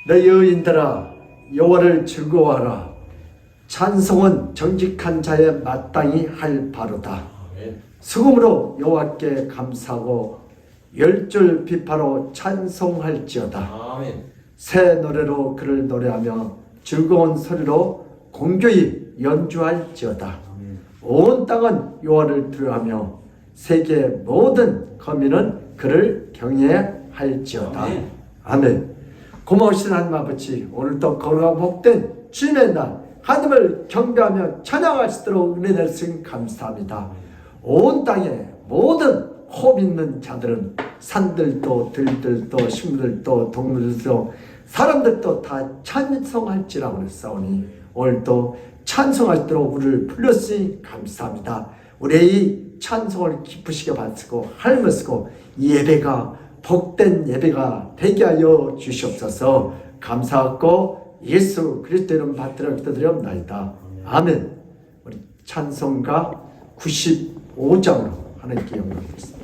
내 여인들아 여호와를 즐거워하라. 찬송은 정직한 자의 마땅히 할 바로다. 수금으로 여호와께 감사하고 열줄 비파로 찬송할지어다. 아멘. 새 노래로 그를 노래하며 즐거운 소리로 공교히 연주할지어다. 아멘. 온 땅은 여호와를 두려워하며 세계 모든 거민은 그를 경외할지어다. 아멘. 아멘. 고마우신 하나님 아버지, 오늘도 거룩하고 복된 주님의 날 하나님을 경배하며 찬양할 수 있도록 은혜 내주신 감사합니다. 온 땅에 모든 호흡 있는 자들은 산들도 들들도 식물들도 동물들도 사람들도 다 찬송할지라고 그랬사오니 오늘도 찬송할수록 우리를 불렀으니 감사합니다. 우리의 이 찬송을 기쁘시게 받으시고 할머시고 이 예배가 복된 예배가 되게 하여 주시옵소서. 감사하고 예수 그리스도 이름 받들어 기도드리옵나이다. 아멘. 우리 찬송가 95장으로 하나님께 영광 드리겠습니다.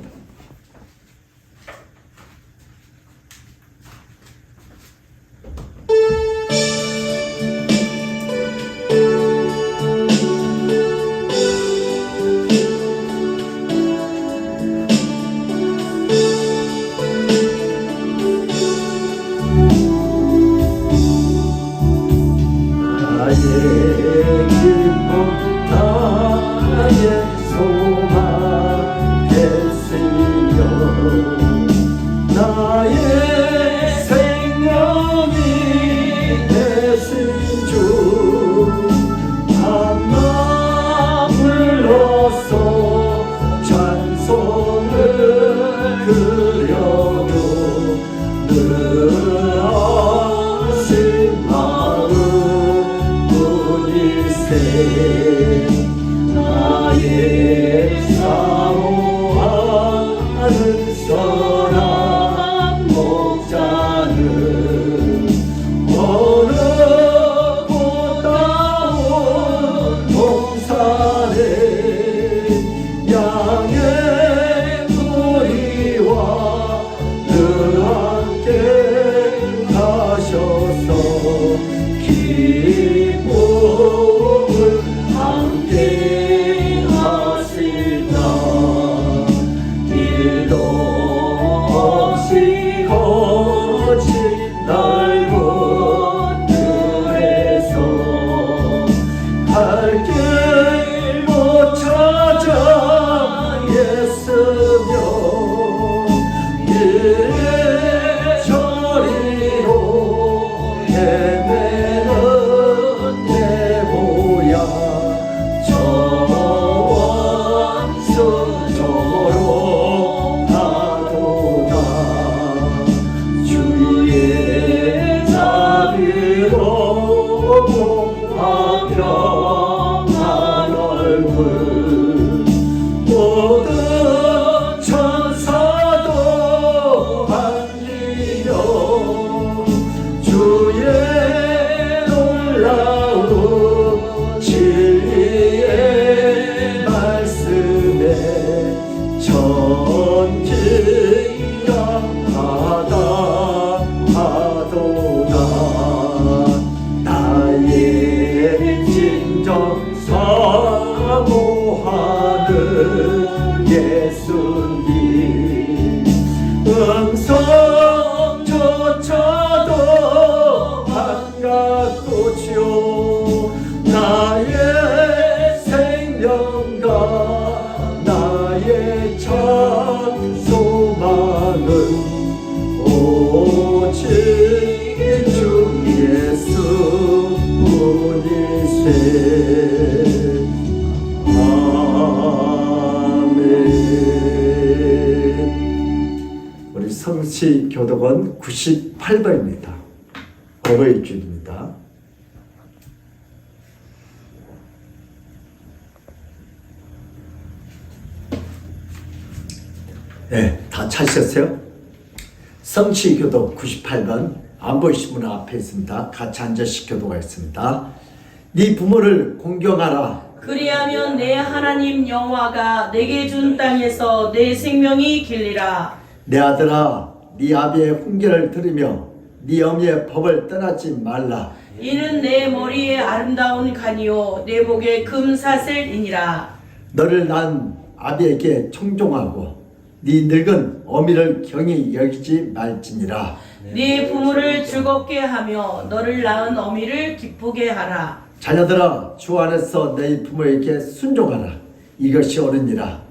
나의 소망 내 나의 사모하는 선한 목자는 어느 꽃다운 동산에 양의 소리와 늘 함께 하셔서 기쁨을 함께 하시다. 일도 없이 거친 넓은 들에서 갈 길 못 찾아 애쓰며 일저리로 헤매는 내 모양 저원수저로 가도다. 주의 자비로 화평한 얼굴 모든 천사도 반기며 주의 놀라운 진리의 말씀에 전진하다 하도다. 나의 진정 사모하는 예수님 음성조차도 반갑고요. 나의 생명과 나의 참 소망은 오직 주 예수뿐이세. 아멘. 우리 성시교독원 98번입니다. 어버이주일입니다. 네, 다 찾으셨어요? 성시교독 98번 안 보이신 분 앞에 있습니다. 같이 앉아서 교독하겠습니다. 네 부모를 공경하라. 그리하면 내 하나님 여호와가 내게 준 땅에서 내 생명이 길리라. 내 아들아, 네 아비의 훈계를 들으며 네 어미의 법을 떠나지 말라. 이는 내 머리에 아름다운 간이요 내 목에 금사슬이니라. 너를 난 아비에게 청종하고 네 늙은 어미를 경히 여기지 말지니라. 네 부모를 즐겁게 하며 너를 낳은 어미를 기쁘게 하라. 자녀들아, 주 안에서 내 부모에게 순종하라. 이것이 옳으니라.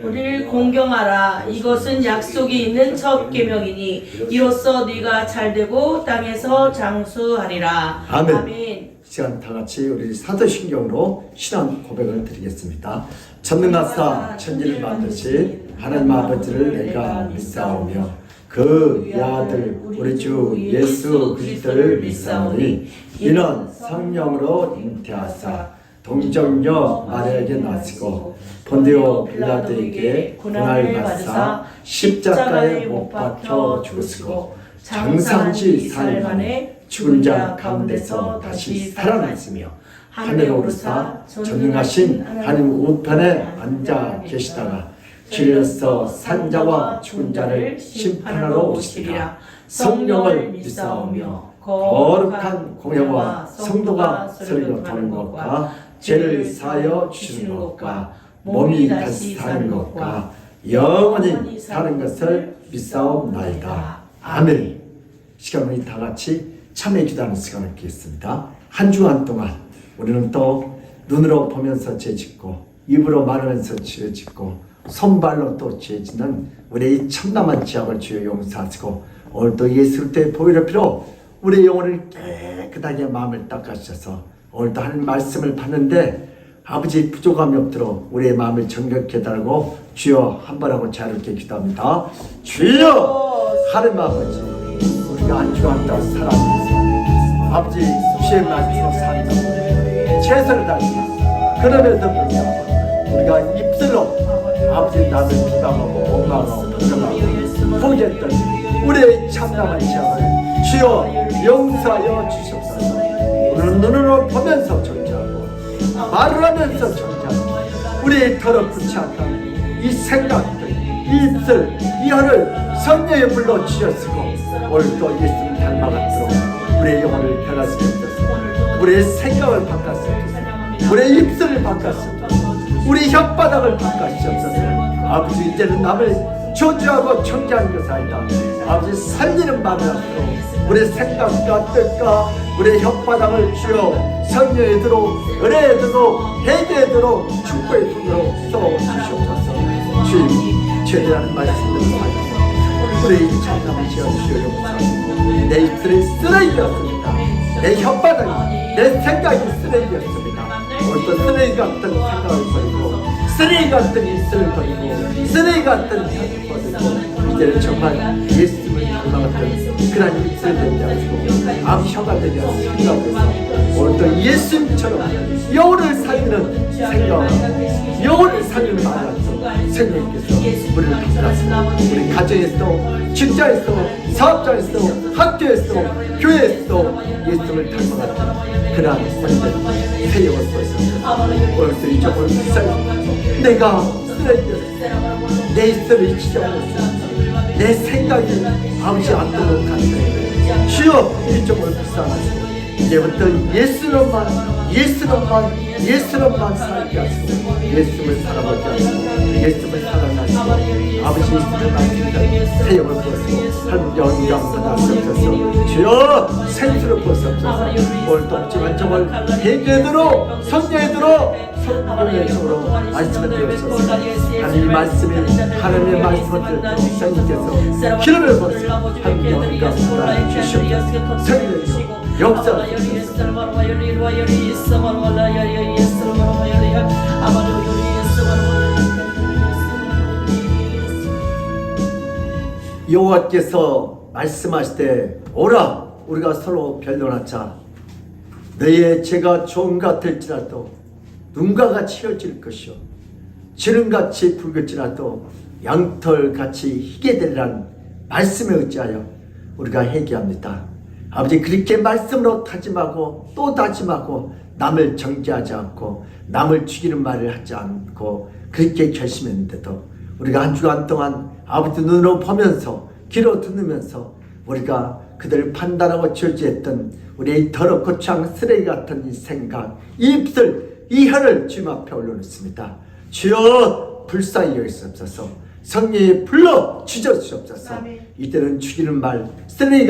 우리를 공경하라. 이것은 약속이 있는 첫 계명이니 이로써 네가 잘되고 땅에서 장수하리라. 아멘. 아멘. 시간 다 같이 우리 사도신경으로 신앙 고백을 드리겠습니다. 전능하사 천지를 만드신 하나님 아버지를 내가 믿사오며 그 아들 우리 주 예수 그리스도를 믿사오니 이는 성령으로 잉태하사 동정녀 마리아에게 나시고 본디오 빌라도에게 고난을 받으사 십자가에 못 박혀 죽으시고 장사지 사흘 만에 죽은 자 가운데서 다시 살아났으며 하늘에 오르사 전능하신 하나님 우편에 앉아 계시다가 주에서 산자와 죽은 자를 심판하러 오시리라. 성령을 믿사오며 거룩한 공회와 성도가 서로 도는 것과 죄를 사하여 주시는 것과 몸이 다시 사는 것과 영원히 사는 것을 믿사옵나이다. 아멘. 시간 우리 다 같이 참회 기도하는 시간을 갖겠습니다. 한 주간 동안 우리는 또 눈으로 보면서 죄 짓고 입으로 말하면서 죄 짓고 손발로 또 죄 짓는 우리의 이 참담한 죄악을 주여 용서하시고 오늘도 예수 그리스도의 보혈의 피로 우리의 영혼을 깨끗하게 마음을 닦아주셔서 오늘도 하나님 말씀을 받는데 아버지 부족함이 없도록 우리의 마음을 정결케 달고 주여 한번 하고 자유롭게 기도합니다. 주여 하나님 아버지 우리가 한 주간 동안 살아가면서 아버지 주의 말씀으로 산다고 최선을 다했습니다. 그럼에도 불구하고 우리가 입술로 아버지 나를 비방하고 원망하고 부정하고 포기했던 우리의 참담한 시험을 주여 용서하여 주시옵소서. 우리는 눈으로 보면서 존재하고 말을 하면서 존재하고 우리의 더럽고 취약한 이 생각들, 이 입술, 이 혀를 성령의 불로 쥐어쓰고 오늘도 예수님 닮아가도록 우리의 영혼을 변화시켰소서. 우리의 생각을 바꿨소서. 우리의 입술을 바꿨소서. 우리 혓바닥을 바꾸시옵소서. 아버지 이제는 남을 존중하고 존경하는 것이 아니다. 아버지 살리는 말을 하도록 우리의 생각과 뜻과 우리의 혓바닥을 주여 성령의 도로 은혜의 도로 회개의 도로 축복의 도로 써주시옵소서. 주님 죄라는 말씀을 하셔서 우리의 참담한 시간 주여 용서하시고 내 입술이 쓰레기였습니다. 내 혓바닥이 내 생각이 쓰레기였습니다. 오늘도 쓰레기 같은 생각을 버리고 쓰레기 같은 입술을 버리고 쓰레기 같은 혀를 버리고 이제는 정말 예수님을 닮아갔던 그런 입술을 되게 하시고 암혀가 되게 하시고 생각해서 오늘도 예수님처럼 영혼을 살리는 생각 영혼을 살리는 마음으로 성령님께서 우리를 바꾸시고 우리 가정에서도 직장에서도 사업장에서도 학교에서도 교회에서도 예수님을 닮아갔던 그러한 삶들 새 영을 보였습니다. 오늘도 이 점을 불쌍히 내가 쓰레기였어. 내 입술을 지저분했어. 내 생각이 아버지 않도록 하시네. 주여 이 점을 불쌍하시고 이제부터 예수로만 살게 하시고 예수를 살아보게 하시고 예수를 사랑하시고 아버지 예수를 말씀드린 새 영을 보시고 한 영광 받아주옵소서. 주여 생수를 보시옵소서. 오늘도 없지만 정말 회개대로 성령대로 성령의 쪽으로 말씀을 드렸소서. 하나님의 말씀이 하나님의 말씀을 듣고 성령께서 기름을 부으시고 한 영광 받아주시옵소서. 성령이여 역사하소서. 여호와께서 말씀하실 때 오라 우리가 서로 변론하자. 너의 죄가 종과 될지라도 눈과 같이 혈질 것이요 지름같이 붉을지라도 양털같이 희게 되리란 말씀에 의지하여 우리가 회개합니다. 아버지 그렇게 말씀으로 다짐하고 또 다짐하고 남을 정죄하지 않고 남을 죽이는 말을 하지 않고 그렇게 결심했는데도 우리가 한 주간 동안 아버지 눈으로 보면서 귀로 듣으면서 우리가 그들을 판단하고 저지했던 우리의 더럽고 취한 쓰레기 같은 이 생각, 이 입술, 이 혀를 주님 앞에 올려놓습니다. 주여 불쌍히 여기시옵소서. 성령이 불러 주셔주옵소서. 이제는 죽이는 말, 쓰레기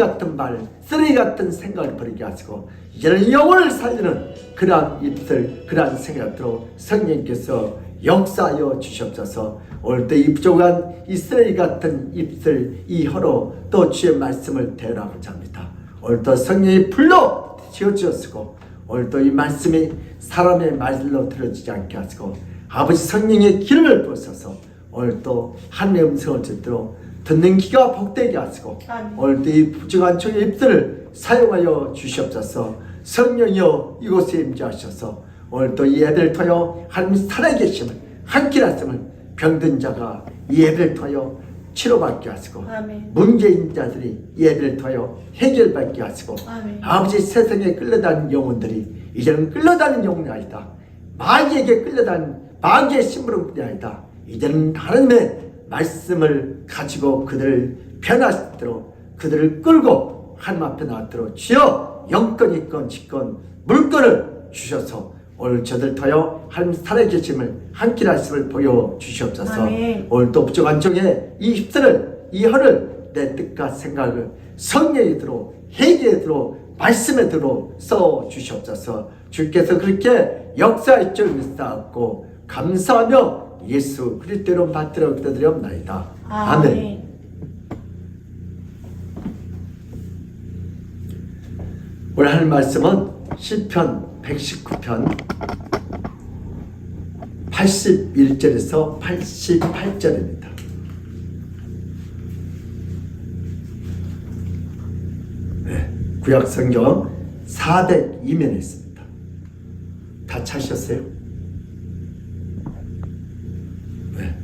같은 생각을 버리게 하시고 이제는 영혼을 살리는 그러한 입술, 그러한 생각으로 성령께서 역사하여 주시옵소서. 오늘도 이 부족한 이 쓰레기 같은 입술, 이 혀로 또 주의 말씀을 대하고자 합니다. 오늘도 성령이 불러 지어주셨고 오늘도 이 말씀이 사람의 말로 들어지지 않게 하시고 아버지 성령의 기름을 부으셔서 오늘도 하나님의 음성을 듣도록 듣는 귀가 복되게 하시고 오늘도 이 부족한 종의 입술을 사용하여 주시옵소서. 성령이여 이곳에 임재하셔서 오늘도 이 예배를 통하여 하나님 살아계심을 함께 하심을 병든 자가 이 예배를 통하여 치료받게 하시고 문제인 자들이 예배를 통하여 해결받게 하시고 아버지 세상에 끌려다니는 영혼들이 이제는 끌려다니는 영혼이 아니다. 마귀에게 끌려다니는 마귀의 심부름꾼이 아니다. 이제는 하나님의 말씀을 가지고 그들을 변화시키도록 그들을 끌고 하나님 앞에 나왔도록 주여 영권 있건 직권 물건을 주셔서 오늘 저들 터여 하나님 살아계심을 함께 하심을 보여주시옵소서. 오늘 또 부족한 종의 이 입술을 이 혀를 내 뜻과 생각을 성령에 들어 회개에 들어 말씀에 들어 써주시옵소서. 주께서 그렇게 역사의 줄 믿사옵고 감사하며 예수 그리스도로 받들어 기도드리옵나이다. 아멘. 오늘 할 말씀은 시편 119편 81절에서 88절입니다. 네, 구약성경 402면에 있습니다. 같이 하셨어요? 네.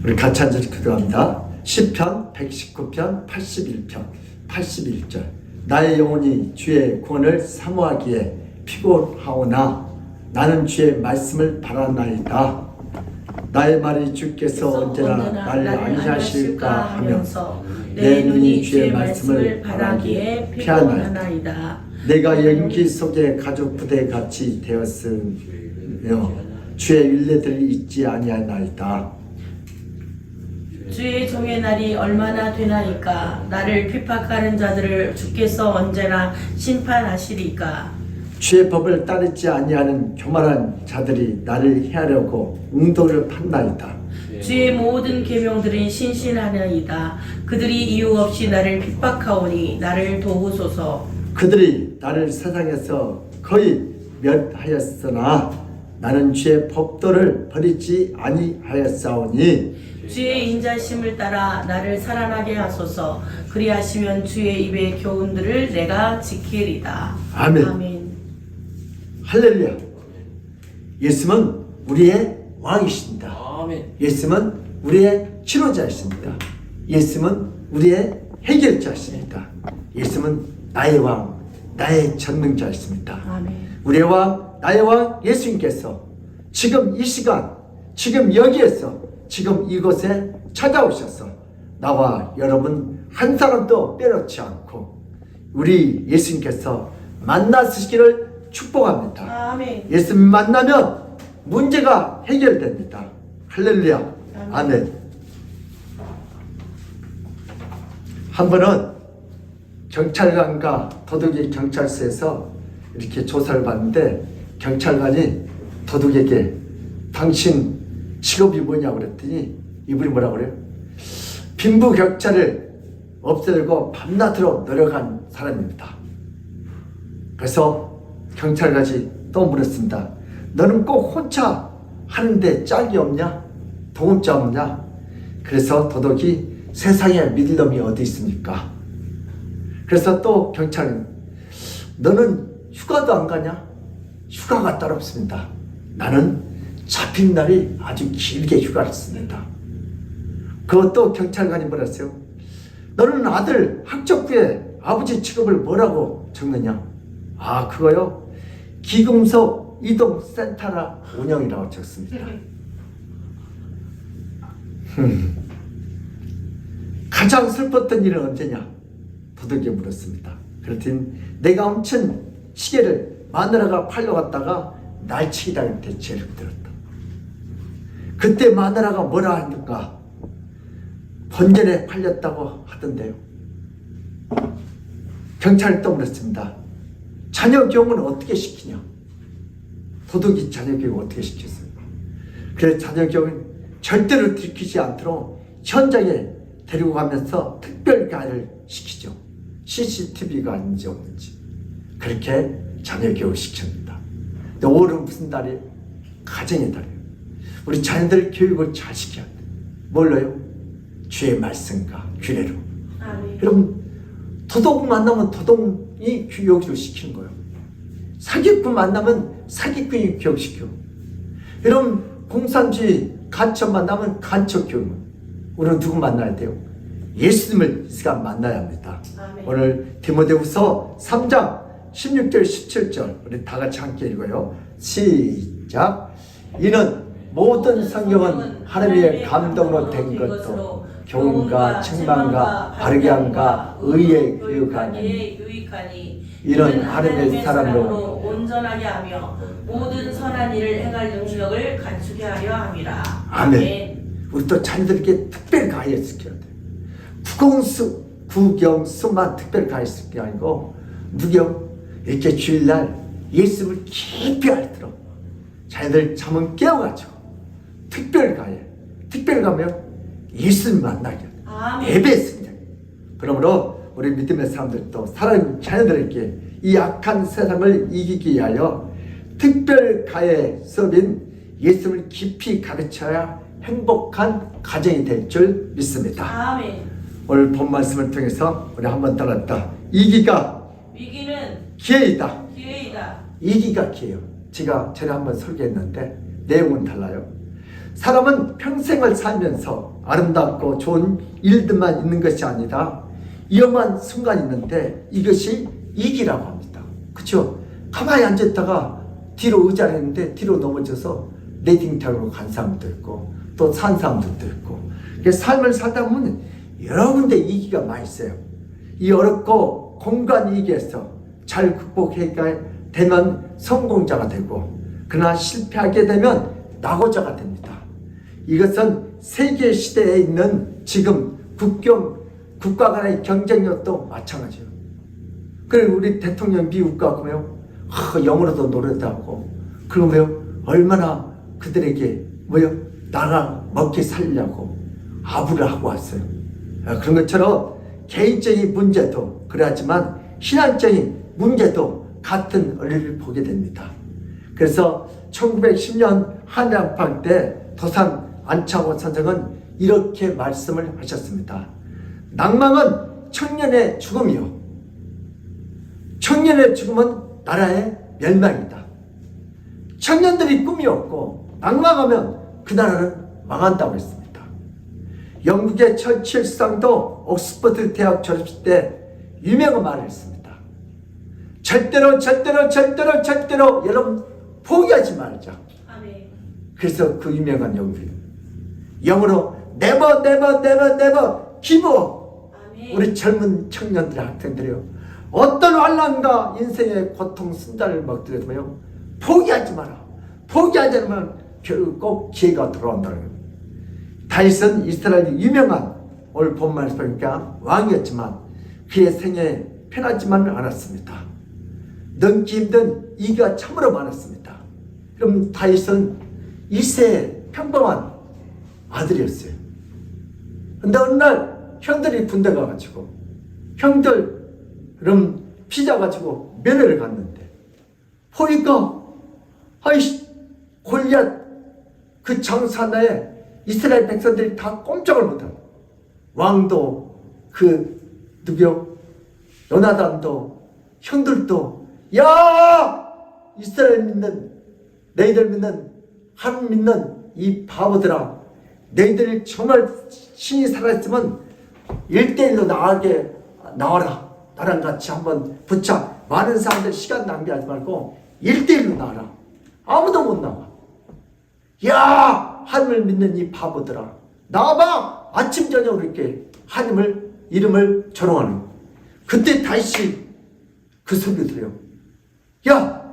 우리 같이 앉아서 기도합니다. 시편 119편 81편 81절 나의 영혼이 주의 구원을 사모하기에 피곤하오나 나는 주의 말씀을 바라나이다. 나의 말이 주께서 언제나 나를 안위하실까 하면서 내 눈이 주의 말씀을 바라기에 피하나이다. 내가 연기 속에 가족 부대 같이 되었으며 주의 율례들을 잊지 아니하나이다. 주의 종의 날이 얼마나 되나이까. 나를 핍박하는 자들을 주께서 언제나 심판하시리까. 주의 법을 따르지 아니하는 교만한 자들이 나를 해하려고 웅도를 판나이다. 주의 모든 계명들은 신실하나이다. 그들이 이유 없이 나를 핍박하오니 나를 도우소서. 그들이 나를 세상에서 거의 멸하였으나 나는 주의 법도를 버리지 아니하였사오니 주의 인자심을 따라 나를 살아나게 하소서. 그리하시면 주의 입의 교훈들을 내가 지키리다. 아멘. 아멘. 할렐루야. 예수는 우리의 왕이십니다. 아멘. 예수는 우리의 치료자이십니다. 예수는 우리의 해결자이십니다. 예수는 나의 왕, 나의 전능자이십니다. 아멘. 우리의 왕, 나의 왕 예수님께서 지금 이 시간, 지금 여기에서, 지금 이곳에 찾아오셔서 나와 여러분 한 사람도 빼놓지 않고 우리 예수님께서 만나시기를 축복합니다. 아멘. 예수님 만나면 문제가 해결됩니다. 할렐루야. 아멘. 한 번은 경찰관과 도둑이 경찰서에서 이렇게 조사를 받는데 경찰관이 도둑에게 당신 직업이 뭐냐고 그랬더니 이분이 뭐라고 그래요? 빈부격차를 없애려고 밤낮으로 노력한 사람입니다. 그래서 경찰관이 또 물었습니다. 너는 꼭 혼자 하는데 짝이 없냐? 동업자 없냐? 그래서 도둑이 세상에 믿을 놈이 어디 있습니까? 그래서 또 경찰은 너는 휴가도 안 가냐? 휴가가 따로 없습니다. 나는 잡힌 날이 아주 길게 휴가를 씁니다. 그것도 경찰관이 물었어요. 너는 아들 학적부에 아버지 직업을 뭐라고 적느냐? 아, 그거요? 기금속 이동센터라 운영이라고 적습니다. 가장 슬펐던 일은 언제냐? 도둑이 물었습니다. 그랬더니 내가 훔친 시계를 마누라가 팔러 갔다가 날치기 당할 때 제일 힘들었다. 그때 마누라가 뭐라 하는가? 번전에 팔렸다고 하던데요. 경찰이 또 물었습니다. 자녀 교육은 어떻게 시키냐? 도둑이 자녀 교육을 어떻게 시켰어요? 그래서 자녀 교육은 절대로 들키지 않도록 현장에 데리고 가면서 특별 가해를 시키죠. CCTV가 있는지 없는지. 그렇게 자녀 교육을 시킵니다. 5월은 무슨 달이에요? 가정의 달이에요. 우리 자녀들 교육을 잘 시켜야 돼요. 뭘로요? 주의 말씀과 규례로. 아멘. 여러분, 도둑 만나면 도둑이 교육을 시키는 거예요. 사기꾼 만나면 사기꾼이 교육시켜. 여러분, 공산주의 간첩 만나면 간첩 교육. 우리는 누구 만나야 돼요? 예수님을 이 시간 만나야 합니다. 아멘. 오늘 디모데후서 3장 16절 17절 우리 다 같이 함께 읽어요. 시작. 이는 모든 성경은 하나님의 감동으로 된 것도 교훈과 책망과 바르게 함과 의에 교육하니 유익하니 이런 하나님의 사람으로 온전하게 하며 모든 선한 일을 행할 능력을 갖추게 하려 함이라. 아멘. 우리 또 자녀들에게 특별 가해시켜야 돼. 국영수만 특별 가해시킬 게 아니고 누구요? 이렇게 주일날 예수를 깊이 알도록 자녀들 잠은 깨워가지고 특별 가해. 특별 가면 예수님 만나게 돼. 아멘. 예배했습니다. 그러므로 우리 믿음의 사람들도 사랑하는 자녀들에게 이 악한 세상을 이기기 위하여 특별 가해 수업인 예수를 깊이 가르쳐야 행복한 가정이 될 줄 믿습니다. 아멘. 오늘 본 말씀을 통해서 우리 한번 따랐다. 이기가 위기는 기회이다. 기회이다. 이기가 기회요. 제가 전에 한번 설계했는데 내용은 달라요. 사람은 평생을 살면서 아름답고 좋은 일들만 있는 것이 아니라 위험한 순간이 있는데 이것이 이기라고 합니다. 그렇죠? 가만히 앉았다가 뒤로 의자를 했는데 뒤로 넘어져서 레딩타로 간 사람도 있고 또 산 사람들도 있고, 삶을 살다 보면 여러 군데 이기가 많이 있어요. 이 어렵고 공간 위기에서 잘 극복해야 되면 성공자가 되고, 그러나 실패하게 되면 낙오자가 됩니다. 이것은 세계 시대에 있는 지금 국가 간의 경쟁력도 마찬가지예요. 그리고 우리 대통령 미국 가고요, 영어로도 노래도 하고, 그러고요, 얼마나 그들에게 나라 먹기 살려고 아부를 하고 왔어요. 그런 것처럼 개인적인 문제도 그러하지만 신앙적인 문제도 같은 얼리를 보게 됩니다. 그래서 1910년 한일합방 때 도산 안창호 선생은 이렇게 말씀을 하셨습니다. 낭망은 청년의 죽음이요, 청년의 죽음은 나라의 멸망이다. 청년들이 꿈이 없고 낭망하면 그 나라는 망한다고 했습니다. 영국의 처칠 수상도 옥스퍼드 대학 졸업식 때 유명한 말을 했습니다. 절대로 여러분 포기하지 말자. 아멘. 그래서 그 유명한 영어로 never give up. 아멘. 우리 젊은 청년들, 학생들이요, 어떤 환난과 인생의 고통 순자를 먹더라도요, 포기하지 마라. 포기하지 않으면 결국 기회가 돌아온다는 거예요. 다윗은 이스라엘의 유명한, 오늘 본 말씀 보니까 왕이었지만 그의 생에 편하지만은 않았습니다. 넘기 힘든 이가 참으로 많았습니다. 그럼 다윗은 이세의 평범한 아들이었어요. 근데 어느 날 형들이 군대 가가지고 형들 그럼 피자 가지고 면회를 갔는데 보니까 골리앗 그 장사나에 이스라엘 백성들이 다 꼼짝을 못하고, 왕도 누구요? 요나단도 형들도, 야, 이스라엘 믿는, 너희들 믿는, 하나님 믿는 이 바보들아, 너희들 정말 신이 살아있으면 1대1로 나와라. 나랑 같이 한번 붙자. 많은 사람들 시간 낭비하지 말고 1대1로 나와라. 아무도 못 나와. 야, 하나님을 믿는 이 바보들아, 나와봐. 아침 저녁 이렇게 하나님을 이름을 조롱하는 거야. 그때 다시 그 소리를 들어요. 야,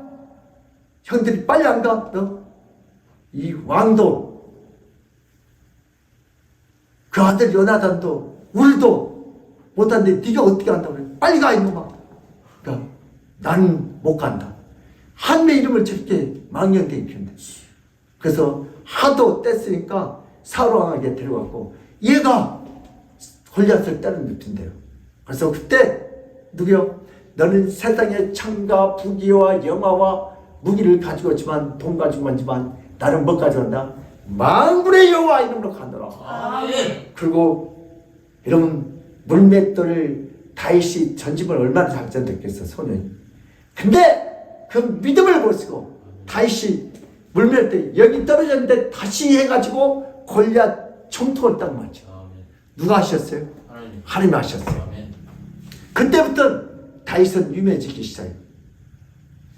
형들이 빨리 안 가? 너? 이 왕도, 그 아들 요나단도 울도 못하는데 네가 어떻게 한다고 그래? 빨리 가 이놈아. 그러니까 나는 못 간다. 하나님의 이름을 저렇게 망령되게 입힌다. 그래서 하도 뗐으니까 사울 왕에게 데려갔고, 얘가 골리앗을 때려 눕힌대요. 그래서 그때 누구요? 너는 세상의 창과 부귀와 영화와 무기를 가지고 있지만, 돈 가지고 있지만 나는 뭐 가지고 간다? 만군의 여호와 이름으로 가노라. 아멘. 그리고 여러분, 물맷돌을 다윗이 전집을 얼마나 잘 던졌겠어, 소년이. 근데 그 믿음을 보시고 다윗이 물맷돌이 여기 떨어졌는데 다시 해가지고 골리앗 총통을 딱 맞죠. 누가 하셨어요? 하나님이 하셨어요. 그때부터 다윗은 유명해지기 시작해요.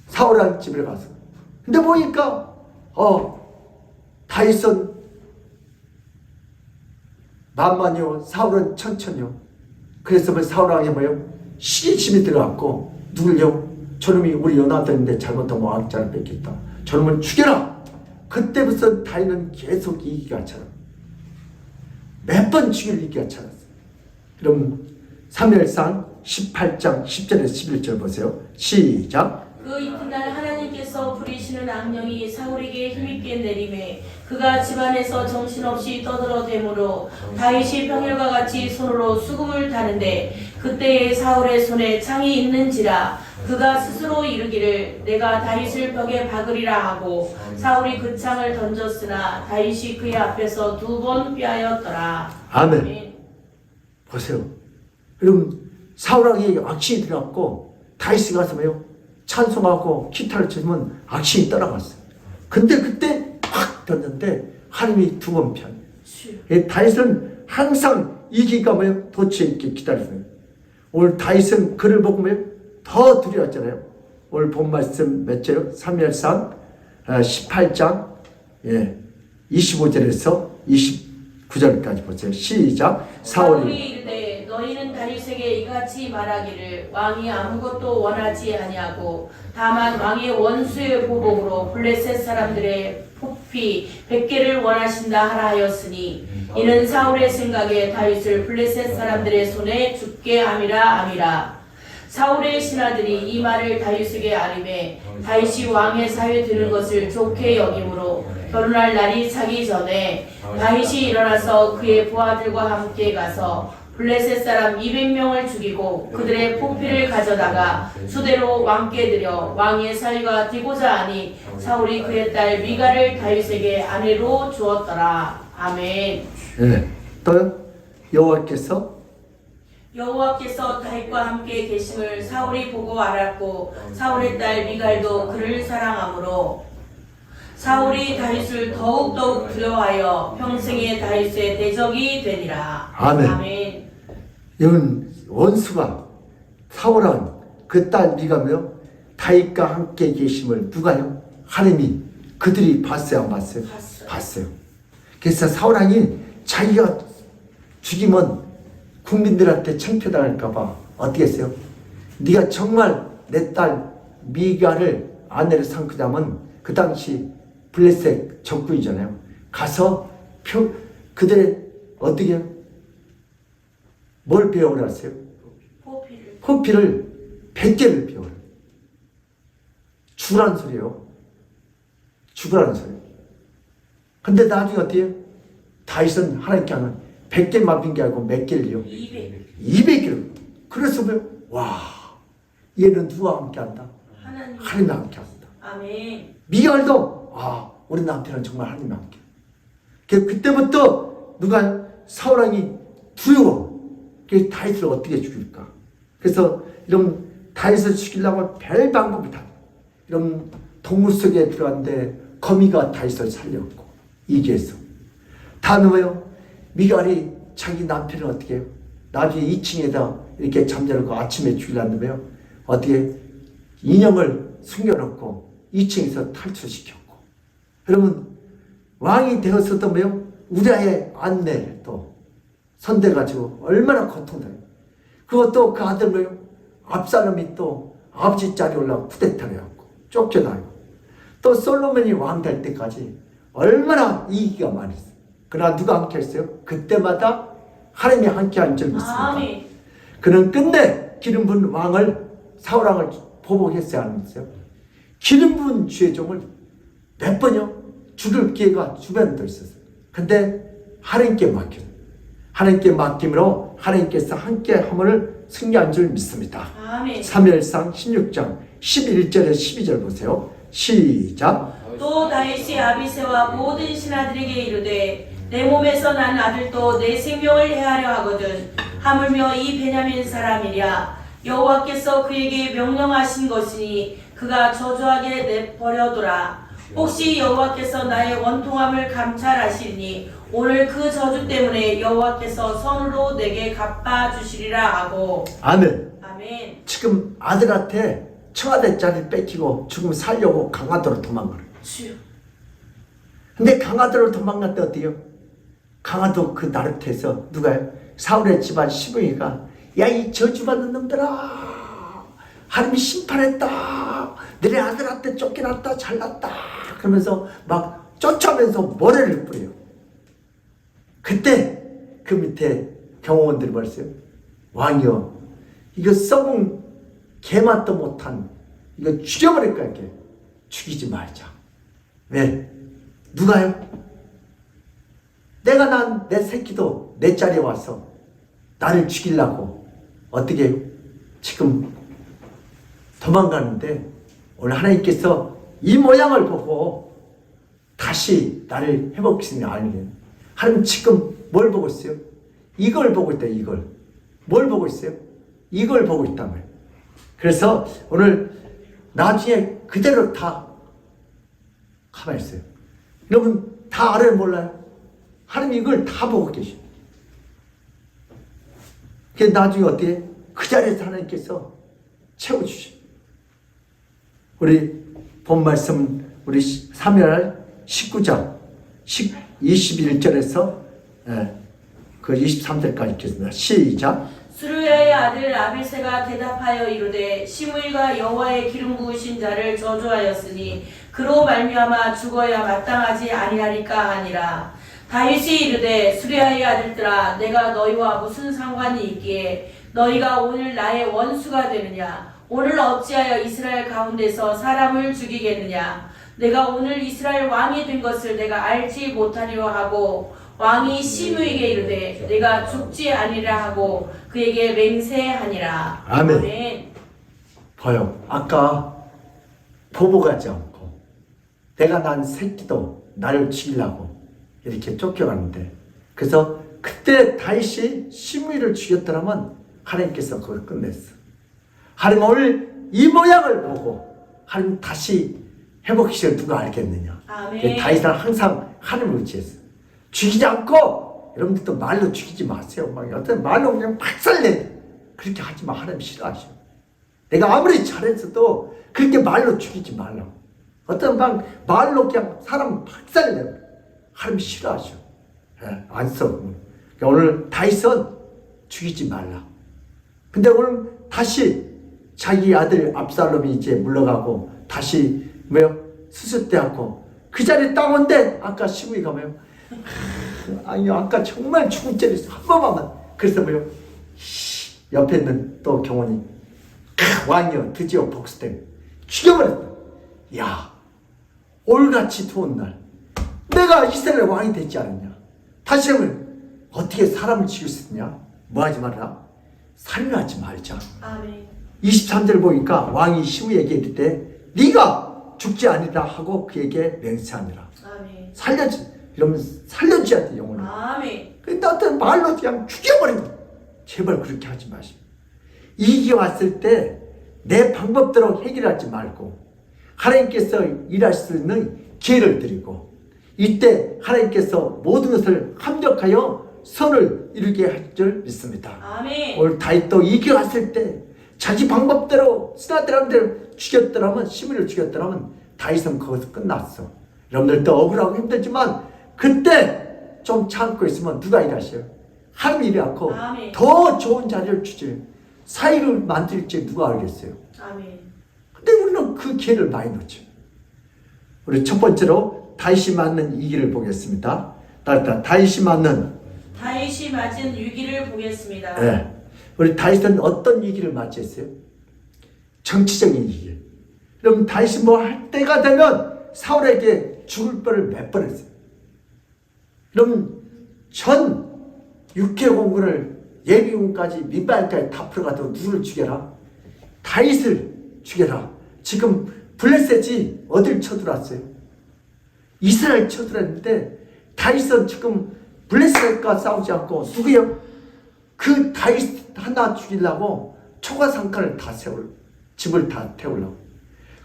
사울왕 집에 가서. 근데 보니까 다윗은 만만이요, 사울은 천천히요. 그래서 사울왕이 시기심이 들어갔고, 누굴요? 저놈이 우리 요나단인데 잘못하면 왕자를 뺏겠다. 저놈을 죽여라. 그때부터 다윗은 계속 이기가 차요. 몇 번 죽일 이기가 차였어요. 그럼 사무엘상 18장 10절에서 11절 보세요. 시작. 그 이튿날 하나님께서 부리시는 악령이 사울에게 힘있게 내림에 그가 집안에서 정신없이 떠들어대므로 다윗이 평일과 같이 손으로 수금을 타는데 그때에 사울의 손에 창이 있는지라 그가 스스로 이르기를 내가 다윗을 벽에 박으리라 하고 사울이 그 창을 던졌으나 다윗이 그의 앞에서 2번 피하였더라. 아멘. 보세요. 여러분 사울왕이 악신이 들어갔고 다윗이 가서 뭐요? 찬송하고 기타를 치면 악신이 떠나갔어요. 근데 그때 팍 던졌는데 하나님이 2번 피하네. 다윗은 항상 이기가 뭐요? 도처에 있게 기다렸어요. 오늘 다윗은 그를 보고 뭐요? 더 두려웠잖아요. 오늘 본 말씀 몇 절요? 3일상 18장 25절에서 29절까지 보세요. 시작. 사울이 이르되 너희는 다윗에게 이같이 말하기를 왕이 아무것도 원하지 아니하고 다만 왕의 원수의 보복으로 블레셋 사람들의 포피 100개를 원하신다 하라 하였으니 이는 사울의 생각에 다윗을 블레셋 사람들의 손에 죽게 함이라. 사울의 신하들이 이 말을 다윗에게 아뢰매 다윗이 왕의 사위에 드는 것을 좋게 여김으로 결혼할 날이 차기 전에 다윗이 일어나서 그의 부하들과 함께 가서 블레셋 사람 200명을 죽이고 그들의 포피를 가져다가 수대로 왕께 드려 왕의 사위가 되고자 하니 사울이 그의 딸 미가를 다윗에게 아내로 주었더라. 아멘. 네. 또요. 여호와께서 다윗과 함께 계심을 사울이 보고 알았고 사울의 딸 미갈도 그를 사랑하므로 사울이 다윗을 더욱 두려워하여 평생에 다윗의 대적이 되니라. 아멘. 아멘. 이건 원수가 사울은 그 딸 미가며 다윗과 함께 계심을 누가요? 하나님이 그들이 봤어요, 안 봤어요? 봤어요. 그래서 사울왕이 자기가 죽이면 국민들한테 창피당할까봐 어떻게 했어요? 네가 정말 내 딸 미가를 아내로 삼고자면 그 당시 블레셋 적군이잖아요. 가서 그들의 어떻게 해요? 뭘 배우라 하세요? 포피를 100개를 배우라. 죽으라는 소리예요. 죽으라는 소리. 근데 나중에 어떻게 해요? 다윗은 하나님께 하는 100개만 빈 게 아니고 몇 개를요? 200개를. 그래서 와, 얘는 누가 함께 한다? 하나님과 함께 한다. 아멘. 미갈도 우리 남편은 정말 하나님과 함께. 그때부터 누가 사울왕이 두려워. 그래서 다윗을 어떻게 죽일까? 그래서 이런 다윗을 죽이려고 별 방법이 다. 이런 동물 속에 들어갔는데 거미가 다윗을 살렸고 이기해서. 다음에 뭐요? 미갈이 자기 남편을 어떻게 해요? 나중에 2층에다 이렇게 잠자놓고 아침에 죽이려는데요. 어떻게 인형을 숨겨놓고 2층에서 탈출시켰고. 여러분 왕이 되었어도 뭐요? 우리아의 안내를 또 선대가지고 얼마나 고통당해요. 그것도 그 아들 뭐요? 압살롬이 또 아버지 자리에 올라가 쿠데타를 해갖고 쫓겨나고 또 솔로몬이 왕 될 때까지 얼마나 이기가 많이 있어요. 그러나 누가 함께 했어요? 그때마다 하나님이 함께 한 줄 믿습니다. 아멘. 그는 끝내 기름 부은 왕을 사울왕을 보복했어야 하면서요. 기름 부은 주의 종을 몇 번요? 죽일 기회가 주변에도 있었어요. 근데 하나님께 맡겼어요. 하나님께 맡김으로 하나님께서 함께 함을 승리한 줄 믿습니다. 아멘. 사무엘상 16장 11절에 12절 보세요. 시작. 또 다윗이 아비새와 모든 신하들에게 이르되 내 몸에서 난 아들도 내 생명을 해하려 하거든 하물며 이 베냐민 사람이랴 여호와께서 그에게 명령하신 것이니 그가 저주하게 내버려두라. 혹시 여호와께서 나의 원통함을 감찰하시니 오늘 그 저주 때문에 여호와께서 선으로 내게 갚아주시리라 하고. 아멘. 아멘. 지금 아들한테 청와대 자리를 뺏기고 죽으면 살려고 강화도로 도망가요. 근데 강화도로 도망갈 때 어때요? 강화도 그 나루터에서 누가요? 사울의 집안 시부이가 야, 이 저주받는 놈들아, 하나님이 심판했다, 너네 아들한테 쫓겨났다, 잘났다 그러면서 막 쫓아오면서 모래를 뿌려요. 그때 그 밑에 경호원들이 말했어요. 왕이여, 이거 썩은 개맛도 못한 이거 죽여버릴 거야. 이렇게 죽이지 말자. 왜? 누가요? 내가 난 내 새끼도 내 자리에 와서 나를 죽이려고 어떻게 해요? 지금 도망가는데 오늘 하나님께서 이 모양을 보고 다시 나를 회복시키는 알게. 하나님 지금 뭘 보고 있어요? 이걸 보고 있다. 이걸. 뭘 보고 있어요? 이걸 보고 있단 말이에요. 그래서 오늘 나중에 그대로 다 가만히 있어요. 여러분 다 알아요? 몰라요? 하나님 이걸 다 보고 계셔. 그래서 나중에 어떻게? 그 자리에서 하나님께서 채워주셔. 우리 본 말씀 우리 사무엘 19장 21절에서 그 23절까지 읽겠습니다. 시작. 스루야의 아들 아빌새가 대답하여 이르되 시므이가 여호와의 기름 부으신 자를 저주하였으니 그로 말미암아 죽어야 마땅하지 아니하리까 하니라. 다윗이 이르되 스루야의 아들들아 내가 너희와 무슨 상관이 있기에 너희가 오늘 나의 원수가 되느냐. 오늘 어찌하여 이스라엘 가운데서 사람을 죽이겠느냐. 내가 오늘 이스라엘 왕이 된 것을 내가 알지 못하리라 하고 왕이 시므에게 이르되 내가 죽지 아니라 하고 그에게 맹세하니라. 아멘. 아멘. 봐요. 아까 보복하지 않고 내가 난 새끼도 나를 죽이려고 이렇게 쫓겨가는데, 그래서 그때 다윗이 시므이를 죽였더라면 하나님께서 그걸 끝냈어. 하나님 오늘 이 모양을 보고 하나님 다시 회복시켜 누가 알겠느냐. 아멘. 다윗은 항상 하나님을 의지했어. 죽이지 않고, 여러분들도 말로 죽이지 마세요. 막 어떤 말로 그냥 박살내. 그렇게 하지 마. 하나님 싫어하셔. 내가 아무리 잘했어도 그렇게 말로 죽이지 말라고. 어떤 말로 그냥 사람 박살내. 하나님 싫어하셔. 안 써. 그러니까 오늘 다윗은 죽이지 말라. 근데 오늘 다시 자기 아들 압살롬이 이제 물러가고 다시 뭐요? 수습되었고 그 자리에 딱 온데 아까 시므이가 뭐요? 아니요, 아까 정말 죽을 죄했어. 한 번만. 그래서 뭐요? 옆에 있는 또 경원이 왕이여 드디어 복수된 죽여버렸다. 야, 올같이 좋은 날 내가 이스라엘 왕이 됐지 않았냐. 다시 한번 어떻게 사람을 죽일 수 있냐. 뭐 하지 말라? 살인하지 말자. 아멘. 23절 보니까 왕이 시므에게 이르되 네가 죽지 아니라 하고 그에게 맹세하니라. 아멘. 살려지. 이러면 살려줘야 돼, 영혼을. 아멘. 근데 어떤 말로 그냥 죽여버린 거야. 제발 그렇게 하지 마시고. 이익이 왔을 때 내 방법대로 해결하지 말고 하나님께서 일할 수 있는 기회를 드리고 이때 하나님께서 모든 것을 합력하여 선을 이루게 할 줄 믿습니다. 아멘. 오늘 다윗도 이익이 왔을 때 자기 방법대로 스나드람들 죽였더라면, 시므이를 죽였더라면 다윗은 거기서 끝났어. 여러분들도 억울하고 힘들지만 그때 좀 참고 있으면 누가 일하셔요? 하나님이 일해갖고 아멘. 더 좋은 자리를 주지. 사이를 만들지 누가 알겠어요? 아멘. 근데 우리는 그 기회를 많이 놓죠. 우리 첫 번째로 다윗이 맞는 위기를 보겠습니다. 다윗이 맞는 다윗이 맞은 위기를 보겠습니다. 네. 우리 다윗은 어떤 위기를 맞이했어요? 정치적인 위기. 그럼 다윗이 뭐 할 때가 되면 사울에게 죽을 뻔을 몇 번 했어요. 그럼 전 육해 공군을 예비군까지 민발까지 다 풀어가지고 누구를 죽여라? 다윗을 죽여라. 지금 블레셋이 어딜 쳐들어왔어요? 이스라엘 쳐들어왔는데 다윗은 지금 블레셋과 싸우지 않고 누구요? 그 다윗 하나 죽이려고 초가상칸을 다 세울, 집을 다 태우려고.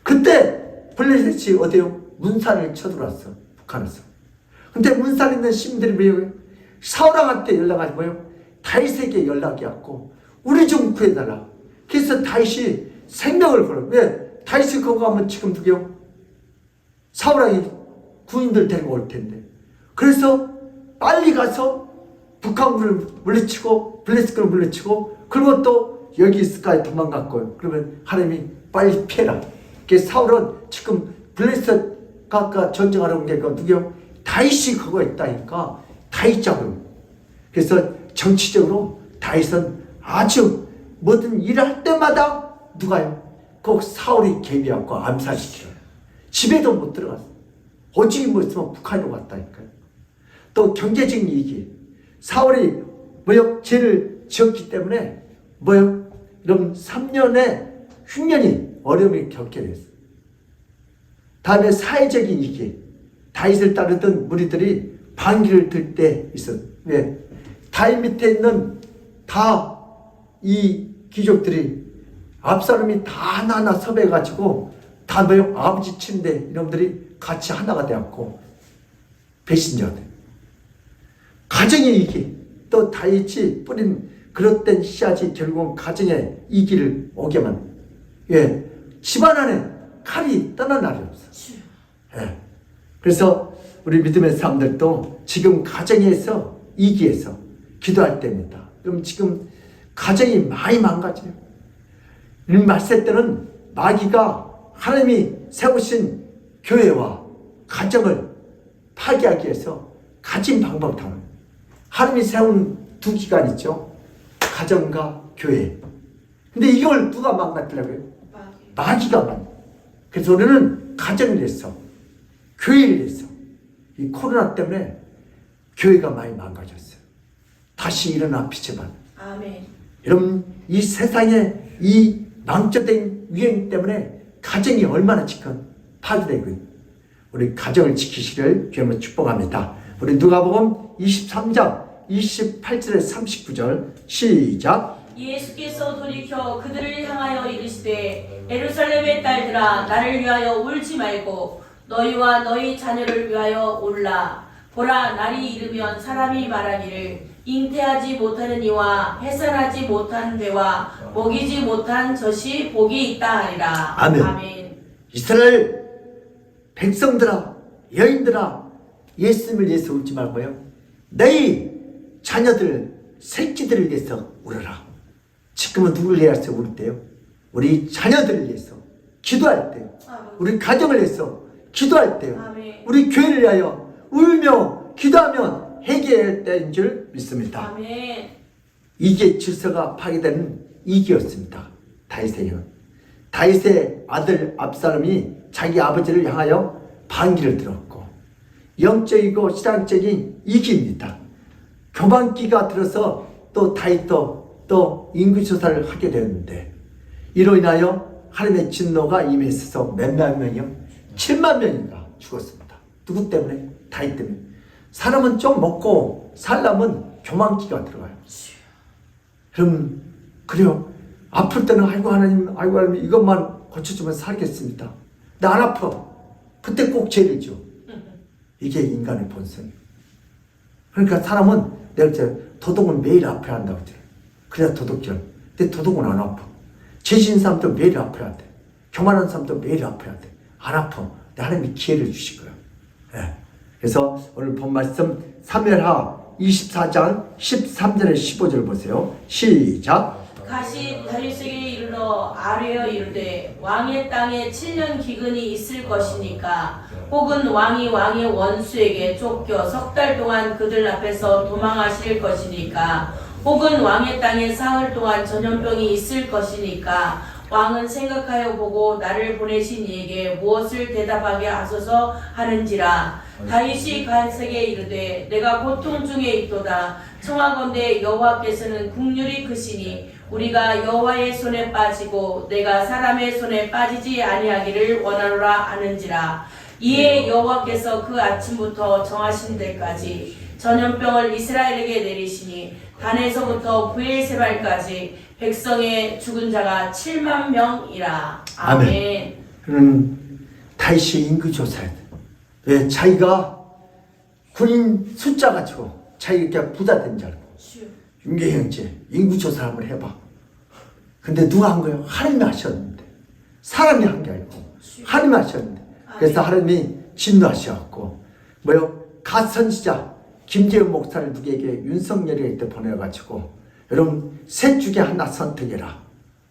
그때 블레셋이 어디요? 문산을 쳐들어왔어. 북한에서. 근데 문산에 있는 시민들이 뭐예요? 사울왕한테 연락하지 뭐예요? 다윗에게 연락이 왔고 우리 좀 구해달라. 그래서 다윗이 생명을 걸어. 왜? 다윗이 거기 가면 지금 누구요? 사울왕이 군인들 데리고 올 텐데. 그래서 빨리 가서 북한군을 물리치고 블레셋군을 물리치고 그리고 또 여기 있을까지 도망갔고요. 그러면 하나님이 빨리 피해라. 그래서 사울은 지금 블레셋과 전쟁하러 온 게 누구요? 다윗이 그거 있다니까 다윗 잡으러. 그래서 정치적으로 다윗은 아주 모든 일을 할 때마다 누가요? 꼭 사울이 개입하고 암살시켜요. 집에도 못 들어갔어. 오직 뭐 있으면 북한으로 갔다니까요. 또 경제적인 이익이 사울이 뭐요 죄를 지었기 때문에 뭐요 이런 3년의 흉년이 어려움을 겪게 됐어. 다음에 사회적인 이익이 다윗을 따르던 무리들이 반기를 들 때 있어. 왜? 다윗 밑에 있는 다 이 귀족들이 압살롬이 다 하나하나 섭외해가지고 다 뭐요 아버지 친데 이놈들이 같이 하나가 되었고 배신자들. 가정의 이기 또 다윗이 뿌린 그릇된 씨앗이 결국은 가정의 이기를 오게만. 예, 집안 안에 칼이 떠난 날이 없어. 예. 그래서 우리 믿음의 사람들도 지금 가정에서 이기에서 기도할 때입니다. 그럼 지금 가정이 많이 망가져요. 이 말세 때는 마귀가 하나님이 세우신 교회와 가정을 파괴하기 위해서 가진 방법을 다 합니다. 하나님이 세운 두 기관 있죠. 가정과 교회. 근데 이걸 누가 망가뜨려고요? 마귀가 망. 그래서 우리는 가정을 위해서, 교회를 위해서 이 코로나 때문에 교회가 많이 망가졌어요. 다시 일어나 빛의 반. 아멘. 여러분 이 세상에 이 망쳐된 유행 때문에 가정이 얼마나 지금 파괴되고 있는 우리 가정을 지키시기를 주님으로 축복합니다. 우리 누가복음 23장 28절에 39절 시작. 예수께서 돌이켜 그들을 향하여 이르시되 예루살렘의 딸들아 나를 위하여 울지 말고 너희와 너희 자녀를 위하여 울라. 보라 날이 이르면 사람이 말하기를 잉태하지 못하는 이와 해산하지 못한 배와 먹이지 못한 젖이 복이 있다 하리라. 아멘. 아멘. 이스라엘 백성들아 여인들아 예수님을 위해서 울지 말고요 너희 자녀들 새끼들을 위해서 울어라. 지금은 누구를 위해서 울 때요? 우리 자녀들을 위해서 기도할 때요. 우리 가정을 위해서 기도할 때요. 아멘. 우리 교회를 위하여 울며 기도하면 해결될 때인 줄 믿습니다. 아멘. 이게 질서가 파괴되는 이기였습니다. 다윗의 아들 압살롬이 자기 아버지를 향하여 반기를 들었고 영적이고 신앙적인 이기입니다. 교만기가 들어서 또 다윗도 또 인구조사를 하게 되었는데 이로 인하여 하나님의 진노가 임했어서 몇만 명이요? 7만 명인가 죽었습니다. 누구 때문에? 다윗 때문에. 사람은 좀 먹고 살려면 교만기가 들어가요. 그럼 그래요. 아플 때는 아이고 하나님 이것만 고쳐주면 살겠습니다. 나 안 아파. 그때 꼭 죄를 져. 이게 인간의 본성이에요. 그러니까 사람은 내가 이제 도둑은 매일 아파야 한다고 그래요. 그래야 도둑질. 근데 도둑은 안 아파. 죄진 사람도 매일 아파야 돼. 교만한 사람도 매일 아파야 돼. 안 아파. 하나님이 기회를 주실 거예요. 예. 그래서 오늘 본 말씀 사무엘하 24장 13절에 15절 보세요. 시작. 가시 다윗에게 이르러 아뢰어 이르되 왕의 땅에 7년 기근이 있을 것이니까 혹은 왕의 원수에게 쫓겨 석 달 동안 그들 앞에서 도망하실 것이니까 혹은 왕의 땅에 사흘 동안 전염병이 있을 것이니까 왕은 생각하여 보고 나를 보내신 이에게 무엇을 대답하게 하소서 하는지라. 다윗이 갈색에 이르되 내가 고통 중에 있도다. 청하건대 여호와께서는 국률이 크시니 우리가 여호와의 손에 빠지고 내가 사람의 손에 빠지지 아니하기를 원하노라 하는지라. 이에 여호와께서 그 아침부터 정하신 데까지 전염병을 이스라엘에게 내리시니 단에서부터 브엘세발까지 백성의 죽은 자가 7만 명이라. 아멘. 그는 다윗이 인구조사야 돼. 왜? 자기가 군인 숫자 가지고 자기가 부자 된 줄 알고. 윤계 형제 인구조사 한번 해봐. 근데 누가 한 거예요? 하나님이 하셨는데. 사람이 한 게 아니고 하나님이 하셨는데. 그래서 하나님이 진노하셔갖고 뭐요? 갓선지자 김재훈 목사를 누구에게 윤석열이 때 보내가지고 여러분 셋 중에 하나 선택해라.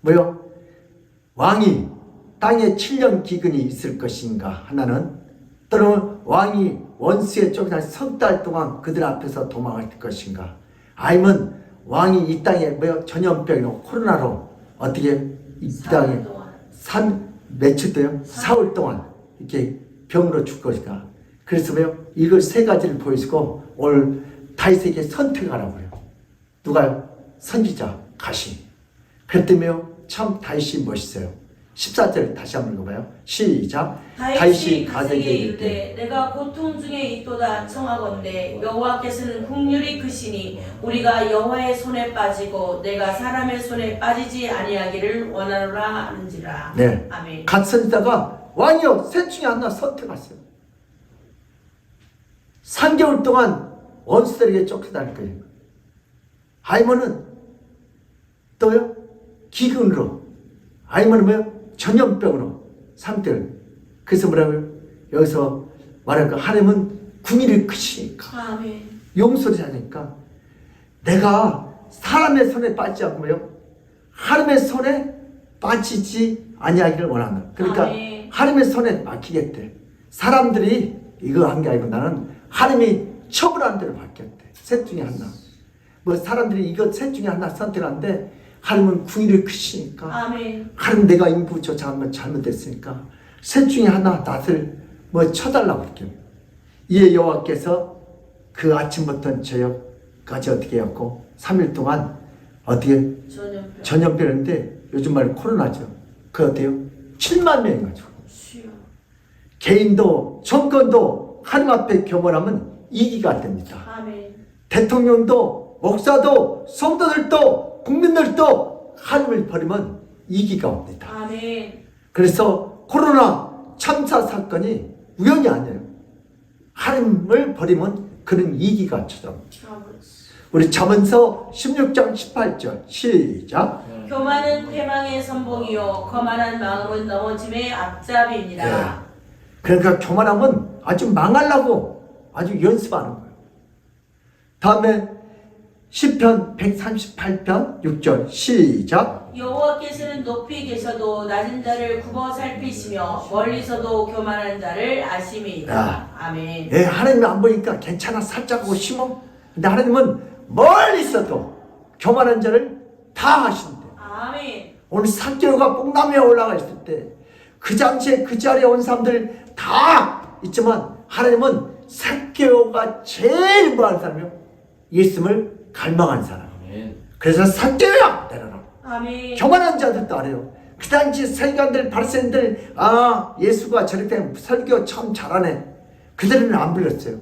뭐요? 왕이 땅에 7년 기근이 있을 것인가 하나는, 또는 왕이 원수의 쫓겨날 석 달 동안 그들 앞에서 도망할 것인가, 아니면 왕이 이 땅에 뭐요? 전염병으로 코로나로 어떻게 이 땅에 며칠 돼요? 4월 동안 이렇게 병으로 죽을 것인가. 그래서 왜요? 이걸 세 가지를 보여주고 오늘 다윗에게 선택하라고 해요. 누가요? 선지자 가시. 그랬더니요 참 다윗이 멋있어요. 14절 다시 한번 읽어봐요. 시작. 다윗이 가세게 이르되 내가 고통 중에 있도다 청하건대 여호와께서는 국률이 크시니 우리가 여호와의 손에 빠지고 내가 사람의 손에 빠지지 아니하기를 원하노라 하는지라. 네. 아멘. 갓 선지자가 왕이여 셋 중에 하나 선택하세요. 3개월 동안 원수들에게 쫓겨날 거예요. 아니면은 또요 기근으로 아니면 뭐요 전염병으로 상태를. 그래서 뭐라고요? 여기서 말할까 하나님은 궁일이 크시니까 아멘. 용서를 하니까 내가 사람의 손에 빠지지 않고 뭐요 하나님의 손에 빠지지 아니하기를 원한다. 그러니까 아멘. 하나님의 손에 맡기겠대. 사람들이 이거 한 게 아니고 나는 하나님이 처벌한 대로 맡겼대. 셋 중에 하나. 뭐 사람들이 이거 셋 중에 하나 선택하는데 하나님은 궁일이 크시니까 아멘. 하나님 내가 인부 조작하면 잘못됐으니까 셋 중에 하나 낫을 뭐 쳐달라고 할게요. 이에 여호와께서 그 아침부터 저녁까지 어떻게 해갖고 3일 동안 어떻게 전염병인데 요즘 말로 코로나죠. 그 어때요? 7만 명이 가지고 개인도 정권도 하나님 앞에 겸허하면 이기가 됩니다. 아멘. 대통령도 목사도 성도들도 국민들도 하나님을 버리면 이기가 옵니다. 아멘. 그래서 코로나 참사 사건이 우연이 아니에요. 하나님을 버리면 그는 이기가 찾아옵니다. 우리 잠언서 16장 18절 시작. 교만은 패망의 선봉이요 거만한 마음은 넘어짐의 앞잡이입니다. 네. 그러니까 교만하면 아주 망하려고 아주 연습하는 거예요. 다음에 시편 138편 6절 시작. 여호와께서는 높이 계셔도 낮은 자를 굽어 살피시며 멀리서도 교만한 자를 아심이다. 야. 아멘. 예, 하나님이 안 보니까 괜찮아 살짝 하고 심어. 근데 하나님은 멀리 있어도 교만한 자를 다 하신대. 아멘. 오늘 사개오가 뽕나무에 올라가 있을 때 그 당시에 그 자리에 온 사람들 다 있지만 하나님은 사개오가 제일 뭐하는 사람이요? 예수님을 갈망한 사람. 그래서 사개오야 내려라. 아멘. 교만한 자들도 알아요. 그 당시 서기관들 바리새인들 예수가 저렇게 설교 참 잘하네. 그들은 안 불렀어요.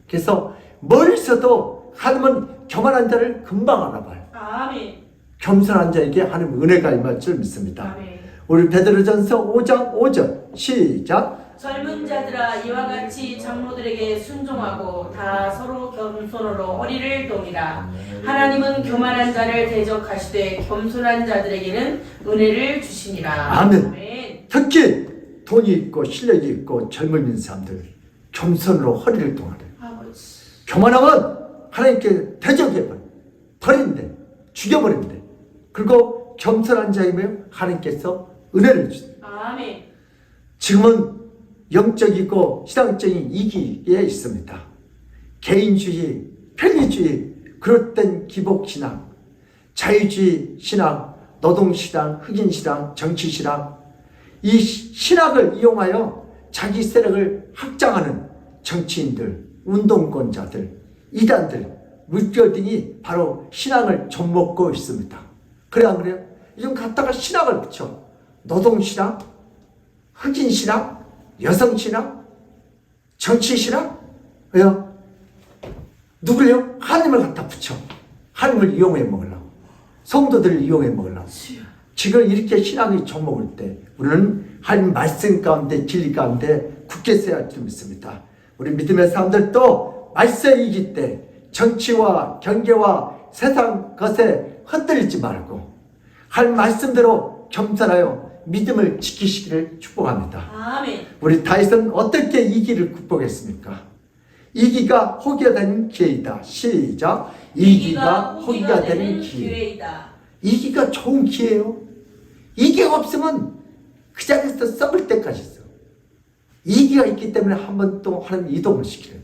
그래서 멀리서도 하나님은 교만한 자를 금방 알아봐요. 아멘. 겸손한 자에게 하나님 은혜가 임할 줄 믿습니다. 아멘. 우리 베드로전서 5장 5절 시작. 젊은 자들아 이와 같이 장로들에게 순종하고 다 서로 겸손으로 허리를 동이라. 하나님은 교만한 자를 대적하시되 겸손한 자들에게는 은혜를 주시니라. 아멘. 아멘. 특히 돈이 있고 실력이 있고 젊은 있는 사람들 겸손으로 허리를 동하래. 아버지. 교만하면 하나님께 대적해버려. 버린대. 죽여버린대. 그리고 겸손한 자이면 하나님께서 은혜를 주신다. 아멘. 지금은 영적이고 신앙적인 이기에 있습니다. 개인주의, 편리주의, 그릇된 기복신앙, 자유주의 신앙, 노동신앙, 흑인신앙, 정치신앙, 이 신학을 이용하여 자기 세력을 확장하는 정치인들, 운동권자들, 이단들, 물결 등이 바로 신앙을 좀먹고 있습니다. 그래 안 그래요? 요즘 갖다가 신학을 붙여. 노동신앙, 흑인신앙, 여성신앙, 정치신앙? 왜요? 누구요? 하나님을 갖다 붙여. 하나님을 이용해 먹으려고. 성도들을 이용해 먹으려고. 지금 이렇게 신앙이 좀먹을 때 우리는 하나님 말씀 가운데 진리 가운데 굳게 서야 할 줄 믿습니다. 우리 믿음의 사람들도 말씀에 이길 때 정치와 경제와 세상 것에 흔들리지 말고 하나님 말씀대로 겸손하여 믿음을 지키시기를 축복합니다. 아멘. 우리 다윗은 어떻게 이기를 극복했습니까? 이기가 호기가 되는 기회이다. 시작. 이기가 호기가 되는 기회이다. 이기가 좋은 기회예요. 이기가 없으면 그 자리에서 썩을 때까지 있어. 이기가 있기 때문에 한 번 또 하나님 이동을 시켜요.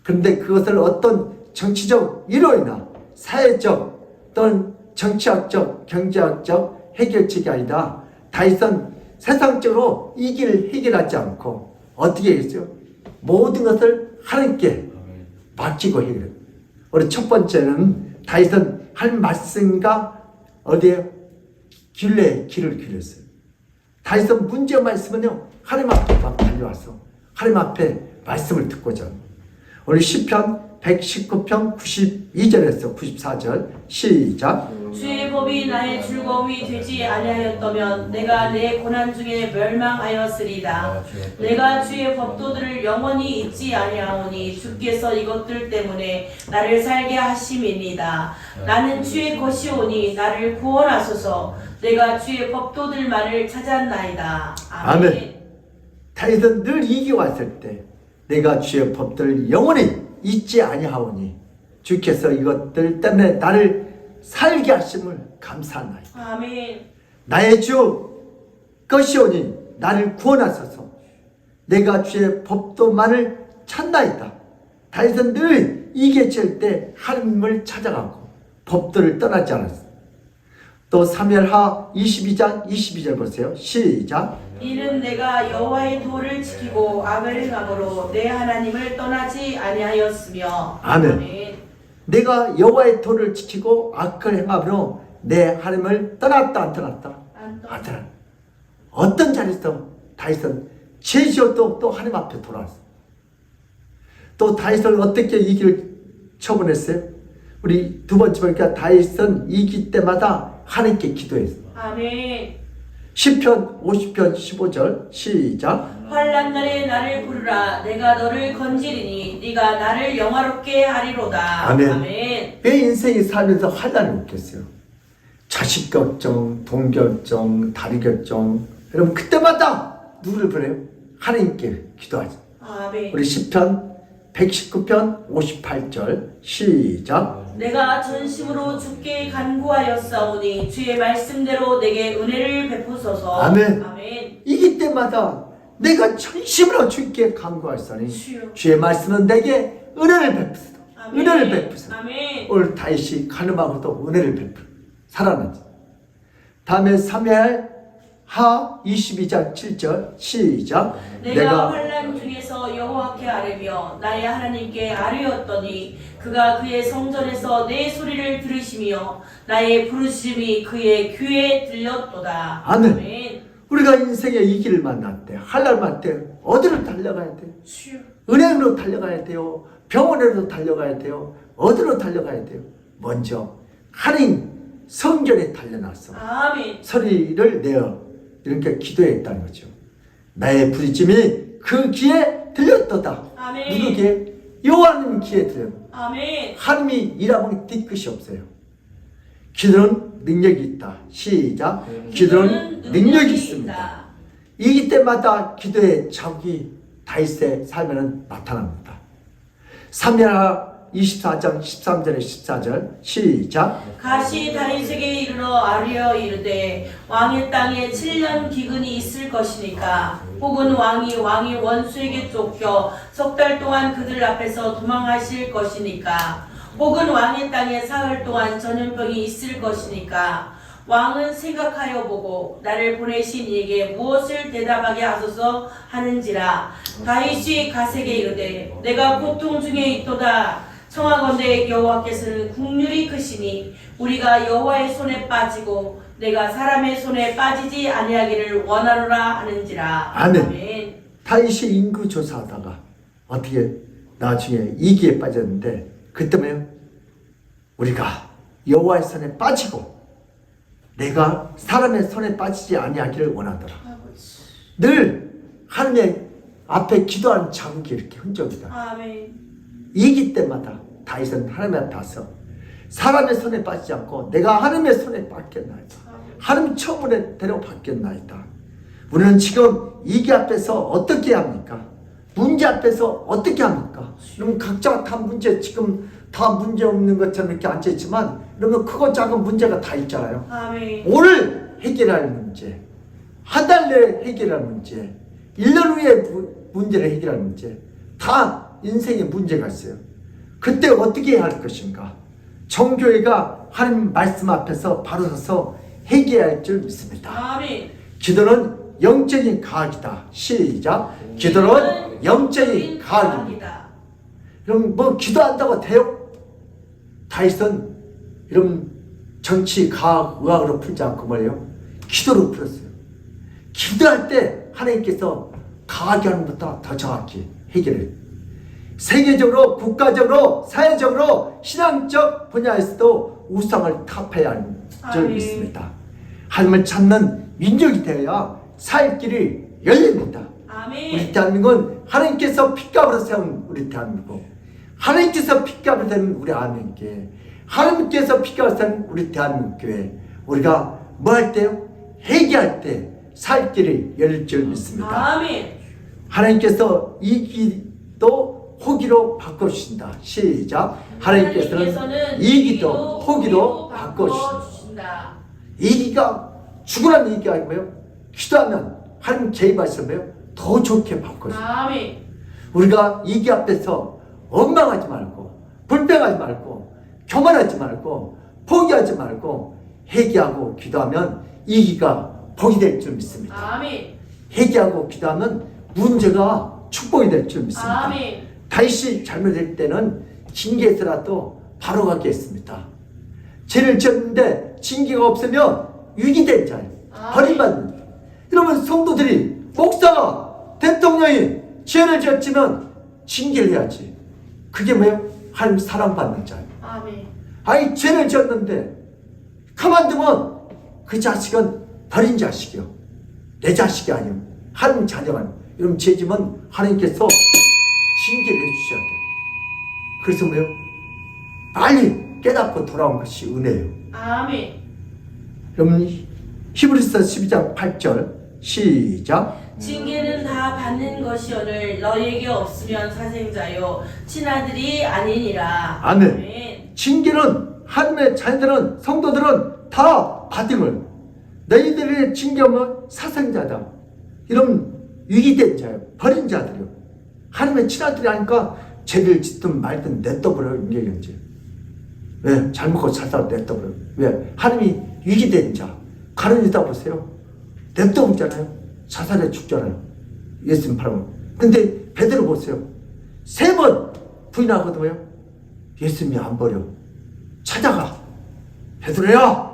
그런데 그것을 어떤 정치적 이론이나 사회적 또는 정치학적, 경제학적 해결책이 아니다. 다윗은 세상적으로 이 길을 해결하지 않고 어떻게 했어요? 모든 것을 하나님께 맡기고 해결해. 우리 첫 번째는 다윗은 할 말씀과 어디에 길래 길을 길었어요. 다윗은 문제만 있으면요 하나님 앞에 막 달려와서 하나님 앞에 말씀을 듣고자. 우리 시편 119편 92절에서 94절 시작. 주의 법이 나의 즐거움이 되지 아니하였다면 내가 내 고난 중에 멸망하였으리다. 내가 주의 법도들을 영원히 잊지 아니하오니 주께서 이것들 때문에 나를 살게 하심이니이다. 나는 주의 것이오니 나를 구원하소서. 내가 주의 법도들만을 찾았나이다. 아멘. 다윗은 늘 이겨왔을 때 내가 주의 법들을 영원히 잊지 아니하오니 주께서 이것들 때문에 나를 살게 하심을 감사하나이다. 아멘. 나의 주 것이오니 나를 구원하소서. 내가 주의 법도만을 찾나이다. 다윗은 늘 이겨칠 때 하나님을 찾아가고 법도를 떠나지 않았어. 또 사무엘하 22장 22절 보세요. 시작. 이는 내가 여호와의 도를 지키고 악을 행함으로 내 하나님을 떠나지 아니하였으며. 아멘. 내가 여호와의 도를 지키고 악을 행함으로 내 하나님을 떠났다 안 떠났다? 안 떠났다. 어떤 자리에서 다윗은 죄지어도 또 하나님 앞에 돌아왔어. 또 다윗을 어떻게 이기를 처분했어요? 우리 두 번째 보니까 다윗은 이기 때마다 하나님께 기도했어. 아멘. 시편 50편 15절 시작. 환난 날에 나를 부르라. 내가 너를 건지리니 네가 나를 영화롭게 하리로다. 아멘. 아멘. 왜 인생이 살면서 환난이 없겠어요? 자식 걱정, 돈 걱정, 다리 걱정. 여러분 그때마다 누구를 부르요? 하나님께 기도하죠. 아멘. 우리 시편 119편 58절 시작. 내가 전심으로 주께 간구하였사오니 주의 말씀대로 내게 은혜를 베푸소서. 아멘. 아멘. 이기 때마다 내가 전심으로 주께 간구하였사오니 주여. 주의 말씀은 내게 은혜를 베푸소서. 아멘. 은혜를 베푸소서. 아멘. 오늘 다윗이 가늠하고도 은혜를 베푸 살아나지. 다음에 사무엘하 22장 7절 시작. 내가 환난 중에서 여호와께 아뢰며 나의 하나님께 아뢰었더니 그가 그의 성전에서 내 소리를 들으시며 나의 부르심이 그의 귀에 들렸도다. 아멘. 우리가 인생의 이 길을 만날 때, 한날 만날 때 어디로 달려가야 돼요? 주여. 은행으로 달려가야 돼요. 병원으로 달려가야 돼요. 어디로 달려가야 돼요? 먼저 하나님 성전에 달려나서 아멘. 소리를 내어 이렇게 기도했다는 거죠. 나의 부르심이 그 귀에 들렸도다. 아멘. 누구 귀에? 여호와님 귀에 들렸다. 아멘. 하나님이 일하면 뒤끝이 없어요. 기도는 능력이 있다. 시작. 기도는 능력이 있습니다. 이기 때마다 기도의 자국이 다윗의 삶에는 나타납니다. 사무엘하 24장 13절에 14절 시작. 가시 다윗에게 이르러 아뢰어 이르되 왕의 땅에 7년 기근이 있을 것이니까 혹은 왕이 원수에게 쫓겨 석 달 동안 그들 앞에서 도망하실 것이니까 혹은 왕의 땅에 사흘 동안 전염병이 있을 것이니까 왕은 생각하여 보고 나를 보내신 이에게 무엇을 대답하게 하소서 하는지라. 다윗이 가세게 이르되 내가 고통 중에 있도다. 청하건대 여호와께서는 국률이 크시니 우리가 여호와의 손에 빠지고 내가 사람의 손에 빠지지 아니하기를 원하노라 하는지라. 아멘. 아멘. 다윗이 인구 조사하다가 어떻게 나중에 이기에 빠졌는데 그때면 우리가 여호와의 손에 빠지고 내가 사람의 손에 빠지지 아니하기를 원하더라. 늘 하나님의 앞에 기도하는 자국이 이렇게 흔적이다. 아멘. 이기 때마다 다윗은 하나님 앞에 와서 사람의 손에 빠지지 않고 내가 하나님의 손에 빠겠나이다. 하나님 처음으로 데려받겠나이다. 우리는 지금 이기 앞에서 어떻게 합니까? 문제 앞에서 어떻게 합니까? 여러분 각자 다 문제 지금 다 문제 없는 것처럼 이렇게 앉아있지만 여러분 크고 작은 문제가 다 있잖아요. 아멘. 오늘 해결할 문제, 한 달 내에 해결할 문제, 1년 후에 문제를 해결할 문제, 다 인생에 문제가 있어요. 그때 어떻게 해야 할 것인가? 정교회가 하나님 말씀 앞에서 바로 서서 해결할 줄 믿습니다. 아멘. 기도는 영적인 과학이다. 시작. 기도는 영적인 과학입니다. 그럼 뭐 기도한다고 돼요? 다윗은 이런 정치, 과학, 의학으로 풀지 않고 뭐예요? 기도로 풀었어요. 기도할 때 하나님께서 과학이 하는 것보다 더 정확히 해결해요. 세계적으로, 국가적으로, 사회적으로, 신앙적 분야에서도 우상을 타파해야 하는 줄 믿습니다. 하나님을 찾는 민족이 되어야 살 길이 열립니다. 아멘. 우리 대한민국은 하나님께서 핏값으로 세운 우리 대한민국, 하나님께서 핏값으로 세운 우리 아멘교회, 하나님께서 핏값으로 세운 우리 대한민국 교회, 우리가 뭐 할 때요? 회개할 때 살 길이 열릴 줄 믿습니다. 아멘. 하나님께서 이기도 호기로 바꿔주신다. 시작. 하나님께서는 이기도 호기로 바꿔주신다. 이기가 죽으라는 이기가 아니고요. 기도하면 하나님 개입하시면 더 좋게 바꿔주신다. 아멘. 우리가 이기 앞에서 원망하지 말고 불평하지 말고 교만하지 말고 포기하지 말고 회개하고 기도하면 이기가 복이 될 줄 믿습니다. 아멘. 회개하고 기도하면 문제가 축복이 될 줄 믿습니다. 아멘. 다윗이 잘못될 때는 징계에서라도 바로 가게 했습니다. 죄를 지었는데 징계가 없으면 유기된 자예요. 버림받는. 이러면 성도들이 목사가 대통령이 죄를 지었지만 징계를 해야지. 그게 뭐예요? 하나님 사랑받는 자예요. 아멘. 아니 죄를 지었는데 가만두면 그 자식은 버린 자식이요. 내 자식이 아니요. 하나님 자녀가 아니요. 이러면 죄지면 하나님께서 징계를 해주셔야 돼요. 그래서 뭐예요? 빨리 깨닫고 돌아온 것이 은혜예요. 아멘. 그럼 히브리서 12장 8절 시작. 징계는 다 받는 것이오늘 너희에게 없으면 사생자요 친아들이 아니니라. 아멘. 징계는 하나님의 자녀들은 성도들은 다 받은 거예요. 너희들의 징계하면 사생자다. 이런 위기된 자예요. 버린 자들이요. 하나님의 친아들이 아니까 죄를 짓든 말든 냅둬버려요. 인격연제. 왜? 잘 먹고 잘 살아 냅둬버려요. 왜? 하나님이 위기된 자. 가는 이다 보세요. 냅둬먹잖아요. 자살해 죽잖아요. 예수님 바라보면. 근데 베드로 보세요. 3번 부인하거든요. 예수님이 안 버려. 찾아가. 베드로야,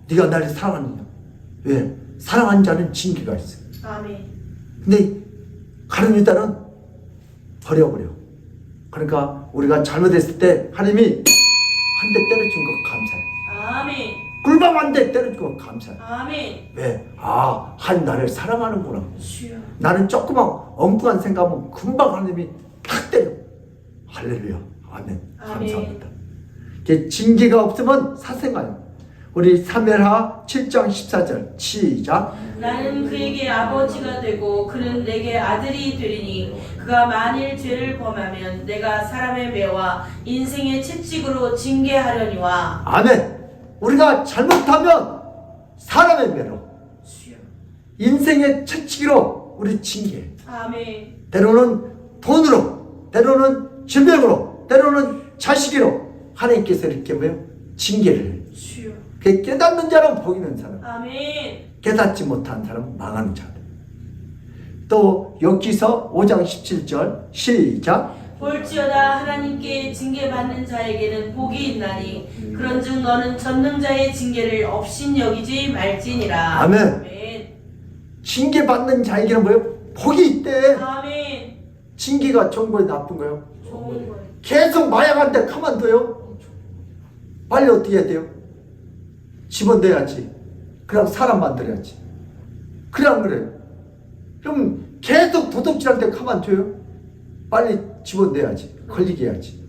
네가 나를 사랑하느냐? 왜? 사랑하는 자는 징계가 있어요. 아멘. 근데 가룟 유다는 버려버려. 그러니까 우리가 잘못했을 때 하나님이 한 대 때려준 거 감사해. 아멘. 꿀밤 한 대 때려준 거 감사해. 아멘. 왜? 아, 하나님 나를 사랑하는구나. 주여. 나는 조그만 엉뚱한 생각하면 금방 하나님이 탁 때려. 할렐루야. 아멘. 감사합니다. 이게 징계가 없으면 사생아예요. 우리 사무엘하 7장 14절 시작. 나는 그에게 아버지가 되고 그는 내게 아들이 되리니 그가 만일 죄를 범하면 내가 사람의 매와 인생의 채찍으로 징계하려니와. 아멘. 우리가 잘못하면 사람의 매로 주여. 인생의 채찍으로 우리 징계. 아멘. 때로는 돈으로, 때로는 질병으로, 때로는 자식으로 하나님께서 이렇게 뭐요? 징계를 해요. 주여. 그 깨닫는 자는 복이 있는 사람, 아멘. 깨닫지 못한 사람은 망하는 자들. 또 욥기서 5장 17절 시작. 볼지어다 하나님께 징계받는 자에게는 복이 있나니 그런즉 너는 전능자의 징계를 없인 여기지 말지니라. 아멘. 아멘. 징계받는 자에게는 뭐예요? 복이 있대. 아멘. 징계가 좋은 거예요, 나쁜 거예요? 좋은 거예요. 계속 마약한데 가만둬요? 빨리 어떻게 해야 돼요? 집어넣어야지. 그럼 사람 만들어야지. 그래 안 그래요? 그럼 계속 도둑질한테 가만둬요? 빨리 집어넣어야지. 걸리게 해야지.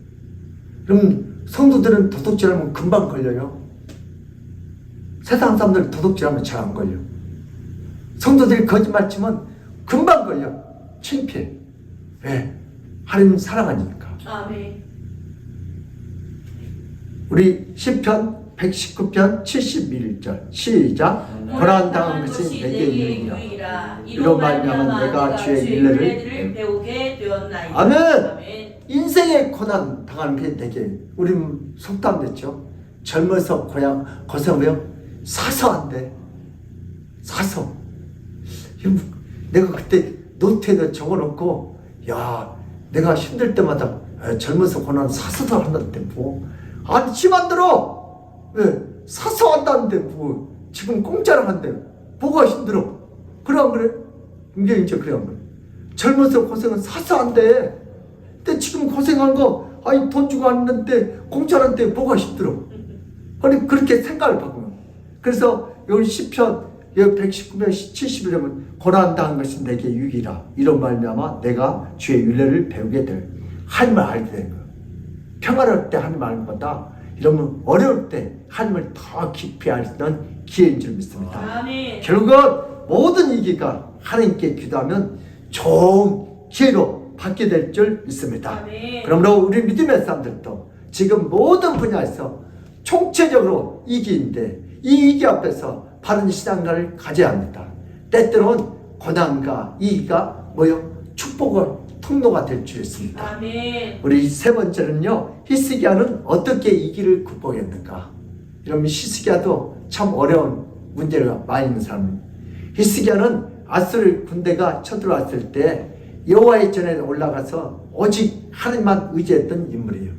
그럼 성도들은 도둑질하면 금방 걸려요. 세상 사람들 도둑질하면 잘 안 걸려. 성도들이 거짓말 치면 금방 걸려. 창피해. 왜? 하나님 사랑하니까. 아멘. 우리 시편 119편 71절 시작. 고난당한 것이 내게 유익이라 이로 말미암아 내가 주의 인내를 배우게 되었나이다. 아멘. 아멘. 인생의 고난 당하는 게 내게. 우리는 속담됐죠. 젊어서 고생하며 사서한데 사서. 내가 그때 노트에다 적어놓고 야, 내가 힘들 때마다 젊어서 고난 사서도 한다는데 뭐 아니 지 맘대로 사서 한다는데 뭐 지금 공짜로 한대 뭐가 힘들어? 그래 안 그래? 이게 이제 그래 안 그래? 젊어서 고생은 사서 한대. 근데 지금 고생한 거 아니 돈 주고 왔는데 공짜로 한대 뭐가 힘들어? 아니 그렇게 생각을 바꾸면 그래서 여기 시편 119편 70이라면 고난당한 것이 내게 유익이라 이런 말미암아 내가 주의 윤례를 배우게 될 하나님을 알게 되는 거예요. 평안할 때 하나님 아는 것보다 이러면 어려울 때 하나님을 더 깊이 알는 기회인 줄 믿습니다. 아멘. 결국은 모든 위기가 하나님께 기도하면 좋은 기회로 받게 될 줄 믿습니다. 아멘. 그러므로 우리 믿음의 사람들도 지금 모든 분야에서 총체적으로 위기인데 이 위기 앞에서 바른 신앙관을 가져야 합니다. 때때로는 고난과 위기가 축복의 통로가 될 줄 있습니다. 아멘. 우리 세 번째는요, 히스기야는 어떻게 위기를 극복했는가? 이러면 히스기야도 참 어려운 문제가 많이 있는 사람입니다. 히스기야는 아수르 군대가 쳐들어왔을 때 여호와의 전에 올라가서 오직 하나님만 의지했던 인물이에요.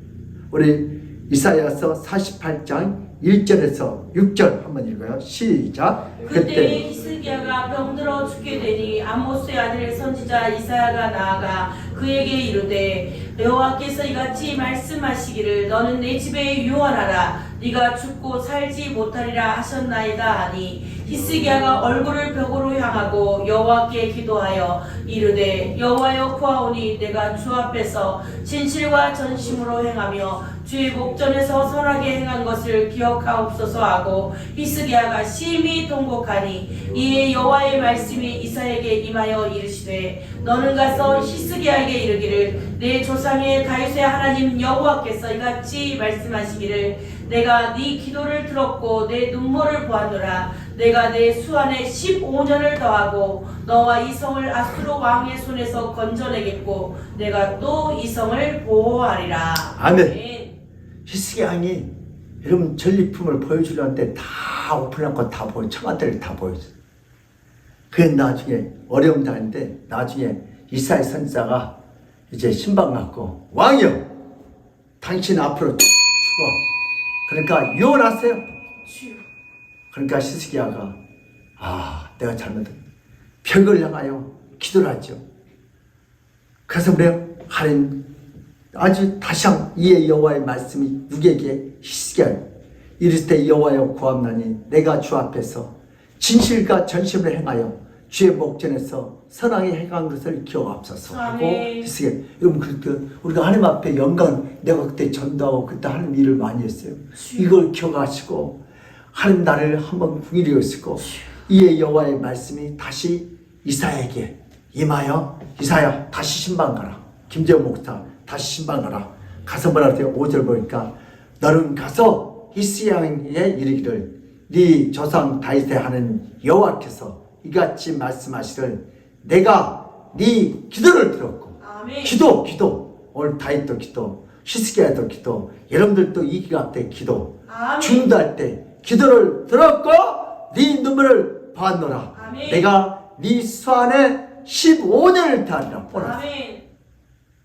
우리 이사야서 48장 1절에서 6절 한번 읽어요. 시작. 그때 히스기야가 병들어 죽게 되니 아모스의 아들 선지자 이사야가 나아가 그에게 이르되 여호와께서 이같이 말씀하시기를 너는 내 집에 유언하라 네가 죽고 살지 못하리라 하셨나이다 하니 히스기야가 얼굴을 벽으로 향하고 여호와께 기도하여 이르되 여호와여 구하오니 내가 주 앞에서 진실과 전심으로 행하며 주의 목전에서 선하게 행한 것을 기억하옵소서 하고 히스기야가 심히 통곡하니 이에 여호와의 말씀이 이사야에게 임하여 이르시되 너는 가서 히스기야에게 이르기를 내 조상의 다윗의 하나님 여호와께서 이같이 말씀하시기를 내가 네 기도를 들었고 내 눈물을 보았노라 내가 내 수완에 15년을 더하고 너와 이 성을 아수르 왕의 손에서 건져내겠고 내가 또 이 성을 보호하리라. 아멘. 히스기야 왕이 여러분 전리품을 보여주려는데 다 오픈한 다 보여 청와대를 다 보여줘. 그게 나중에 어려움 당했는데 나중에 이사야 선지자가 이제 신방 갖고 왕이여 당신 앞으로 죽어. 그러니까 유언하세요. 그러니까 히스기야가 내가 잘못했다. 벽을 향하여 기도를 하죠. 그래서 그래요. 하나님 아주 다시 한 이에 여호와의 말씀이 누구에게 히스기야 이르시되 여호와여 구함나니 내가 주 앞에서 진실과 전심을 행하여 주의 목전에서 선하게 행한 것을 기억하옵소서 하고 히스기야 여러분 그때 우리가 하나님 앞에 영광 내가 그때 전도하고 그때 하나님 일을 많이 했어요. 이걸 기억하시고 하나님 나를 한번 궁일이 여시고 이에 여호와의 말씀이 다시 이사야에게 임하여 이사야 다시 신방 가라. 김재원 목사 다시 신방 가라. 가서 뭐라 그래요? 5절 보니까 너는 가서 히스기야에게 이르기를 네 조상 다윗의 하는 여호와께서 이같이 말씀하시를 내가 네 기도를 들었고 아멘. 기도 오늘 다윗도 기도 히스기야도 기도 여러분들도 이 기간 때 기도 아멘. 중도할 때 기도를 들었고 네 눈물을 보았노라. 아멘. 내가 네 수안에 15년을 다하리라. 아멘.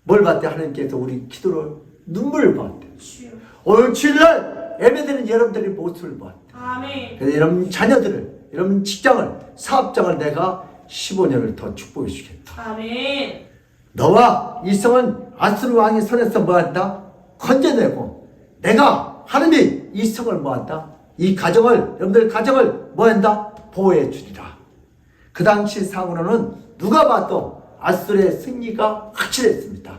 뭘 봤대? 하나님께서 우리 기도를 눈물을 보았대. 주여. 오늘 주일날 예배드리는 여러분들의 모습을 보았대. 아멘. 그래서 여러분 자녀들을 여러분 직장을 사업장을 내가 15년을 더 축복해 주겠다. 아멘. 너와 이 성은 아수르 왕의 손에서 뭐한다? 건져내고 내가 하나님이 이 성을 뭐한다? 이 가정을 여러분들 가정을 뭐한다? 보호해 주리라. 그 당시 상으로는 누가 봐도 아수르의 승리가 확실했습니다.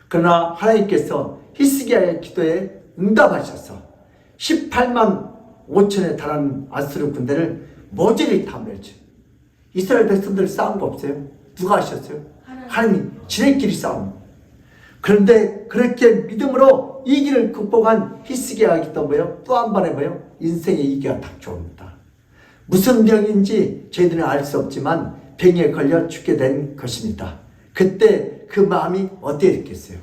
그러나 하나님께서 히스기야의 기도에 응답하셔서 18만 5천에 달하는 아수르 군대를 모조리 다 멸치. 이스라엘 백성들 싸운 거 없어요? 누가 하셨어요? 하나님이 지네끼리 싸움. 그런데 그렇게 믿음으로 이 길을 극복한 히스기야가 또 뭐예요? 또 한 번에 뭐예요? 인생의 이기가 닥쳐옵니다. 무슨 병인지 저희들은 알 수 없지만 병에 걸려 죽게 된 것입니다. 그때 그 마음이 어땠겠어요?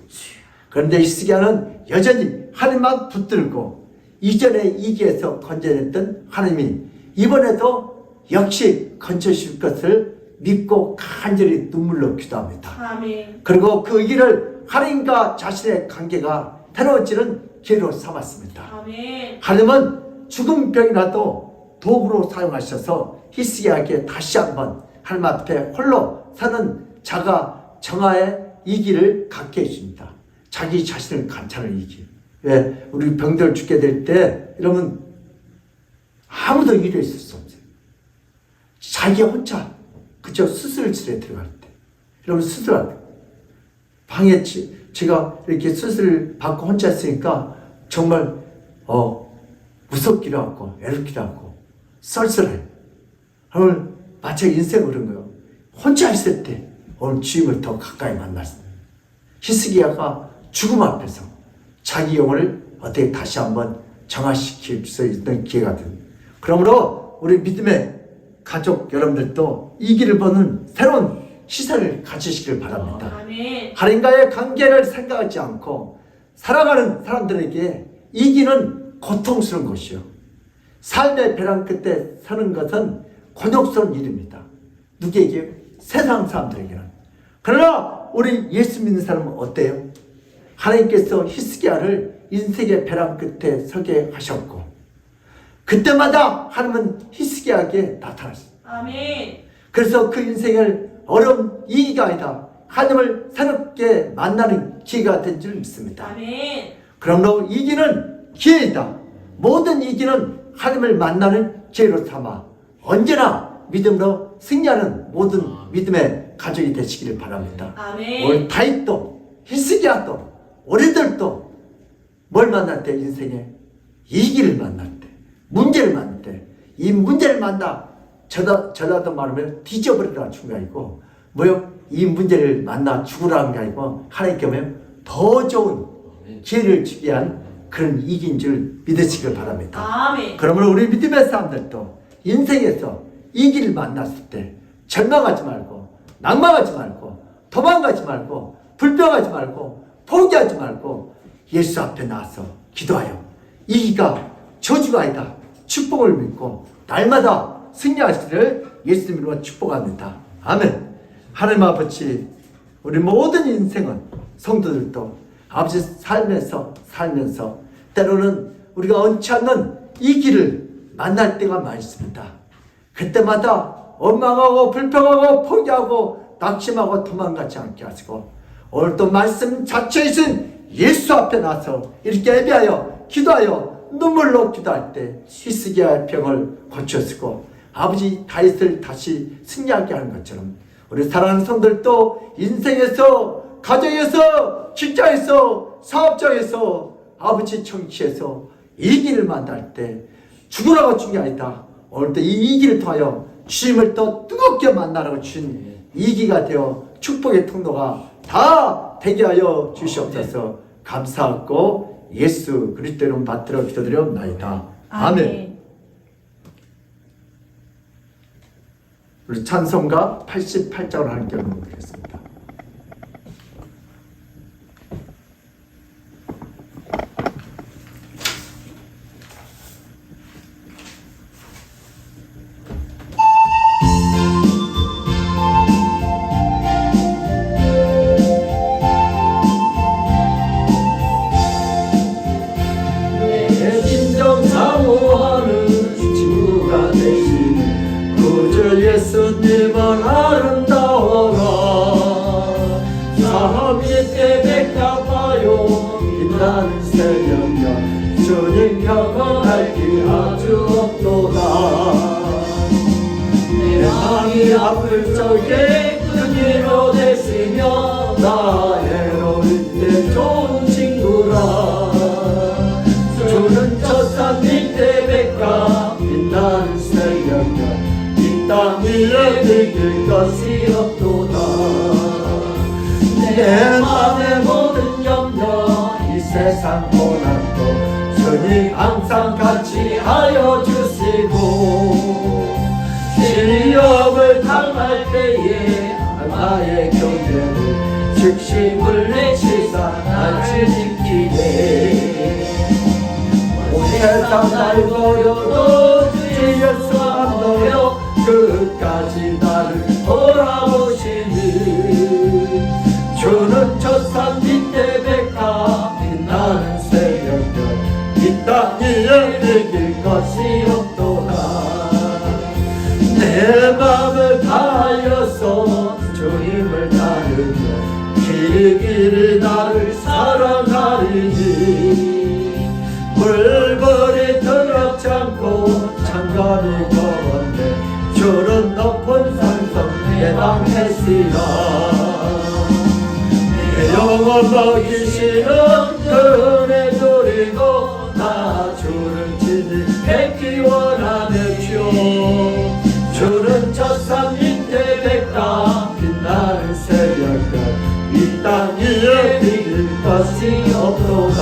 그런데 히스기야는 여전히 하나님만 붙들고 이전에 이기에서 건져냈던 하나님이 이번에도 역시 건져주실 것을 믿고 간절히 눈물로 기도합니다. 아멘. 그리고 그 일을 하나님과 자신의 관계가 새로워지는 기회로 삼았습니다. 아멘. 하나님은 죽은 병이라도 도구로 사용하셔서 히스기야에게 다시 한번 하나님 앞에 홀로 사는 자가 정하의 이 길을 갖게 해줍니다. 자기 자신을 관찰하는 이 길. 왜? 우리 병들 죽게 될 때 이러면 아무도 일해 있을 수 없어요. 자기 혼자 그저 수술실에 들어갈 때 이러면 수술할 때 방에 제가 이렇게 수술 받고 혼자 있으니까 정말 무섭기도 하고 외롭기도 하고 썰썰해요. 오늘 마치 인생은 그런 거예요. 혼자 있을 때 오늘 주님을 더 가까이 만났습니다. 히스기야가 죽음 앞에서 자기 영혼을 어떻게 다시 한번 정화시킬 수 있는 기회가 됩니다. 그러므로 우리 믿음의 가족 여러분들도 이 길을 보는 새로운 시선을 가지시길 바랍니다. 아멘. 하나님과의 관계를 생각하지 않고 살아가는 사람들에게 이 길은 고통스러운 것이요. 삶의 벼랑 끝에 서는 것은 곤욕스러운 일입니다. 누구에게? 세상 사람들에게는. 그러나 우리 예수 믿는 사람은 어때요? 하나님께서 히스기야를 인생의 벼랑 끝에 서게 하셨고 그때마다 하나님은 히스기야에게 나타났습니다. 아멘. 그래서 그 인생을 어려운 이기가 아니다. 하나님을 새롭게 만나는 기회가 된 줄 믿습니다. 아멘. 그러므로 이기는 기회이다. 모든 이기는 하나님을 만나는 기회로 삼아 언제나 믿음으로 승리하는 모든 믿음의 가족이 되시기를 바랍니다. 아멘. 오늘 다윗도 히스기야도 우리들도 뭘 만날 때 인생에 이기를 만날 때 문제를 만날 때 이 문제를 만나 전라도 말하면 뒤져버리라 중간이고 뭐요? 이 문제를 만나 죽으라는 게 아니고 하나님께 보면 더 좋은 기회를 주기 위한 그런 이긴 줄 믿으시길 바랍니다. 아멘. 그러므로 우리 믿음의 사람들도 인생에서 이 길을 만났을 때 절망하지 말고 낭망하지 말고 도망가지 말고 불평하지 말고 포기하지 말고 예수 앞에 나와서 기도하여 이기가 저주가 아니다. 축복을 믿고 날마다 승리하시기를 예수님으로 축복합니다. 아멘. 하나님 아버지, 우리 모든 인생은 성도들도 아버지 살면서 때로는 우리가 원치 않는 이 길을 만날 때가 많이 있습니다. 그때마다 원망하고 불평하고 포기하고 낙심하고 도망가지 않게 하시고 오늘도 말씀 자체이신 예수 앞에 나서 이렇게 예배하여 기도하여 눈물로 기도할 때 히스기야의 병을 고쳤고 아버지 다윗을 다시 승리하게 하는 것처럼 우리 사랑하는 성들도 인생에서 가정에서 직장에서 사업장에서 아버지 정치에서 이 길을 만날 때 죽으라고 준 게 아니다. 오늘도 이 길을 통하여 주님을 더 뜨겁게 만나라고 주신 이기가 되어 축복의 통로가 다 되게 하여 주시옵소서. 감사하고 예수 그리스도 이름 받들어 기도드리옵나이다. 아멘. 우리 찬송가 88장을 하나님께 드리겠습니다. 예수님은 아름다워라 사람 밑에 백합하여 빛나는 새벽녘 주님 평안할 길 아주 없도다 내 마음이 아플 적에 끈기로 되시며 나 외로울 때 좋은 친구라 주는 저 산 밑에 백합 빛나는 새벽녘 땅 위에 들길 것이 없도다 내 맘의 모든 염려 이 세상 고난도 주님 항상 같이 하여 주시고 실력을 당할 때에 나의 경계를 즉시 물리치사 날 지키네 온 세상 날 버려도 주 예수 안 버려 끝까지 나를 이르기를 나를 사랑하리니 물벌이 더럽지 않고 장관이 걸었네 주는 높은 산성 해방했으나 내 영혼 먹이시는 그 은혜 누리고 나 주를 친히 뵙기 원하네 주여 주는 첫산 밑에 백가 빛나는 새벽별 이 땅 위에 비길 것이 없도다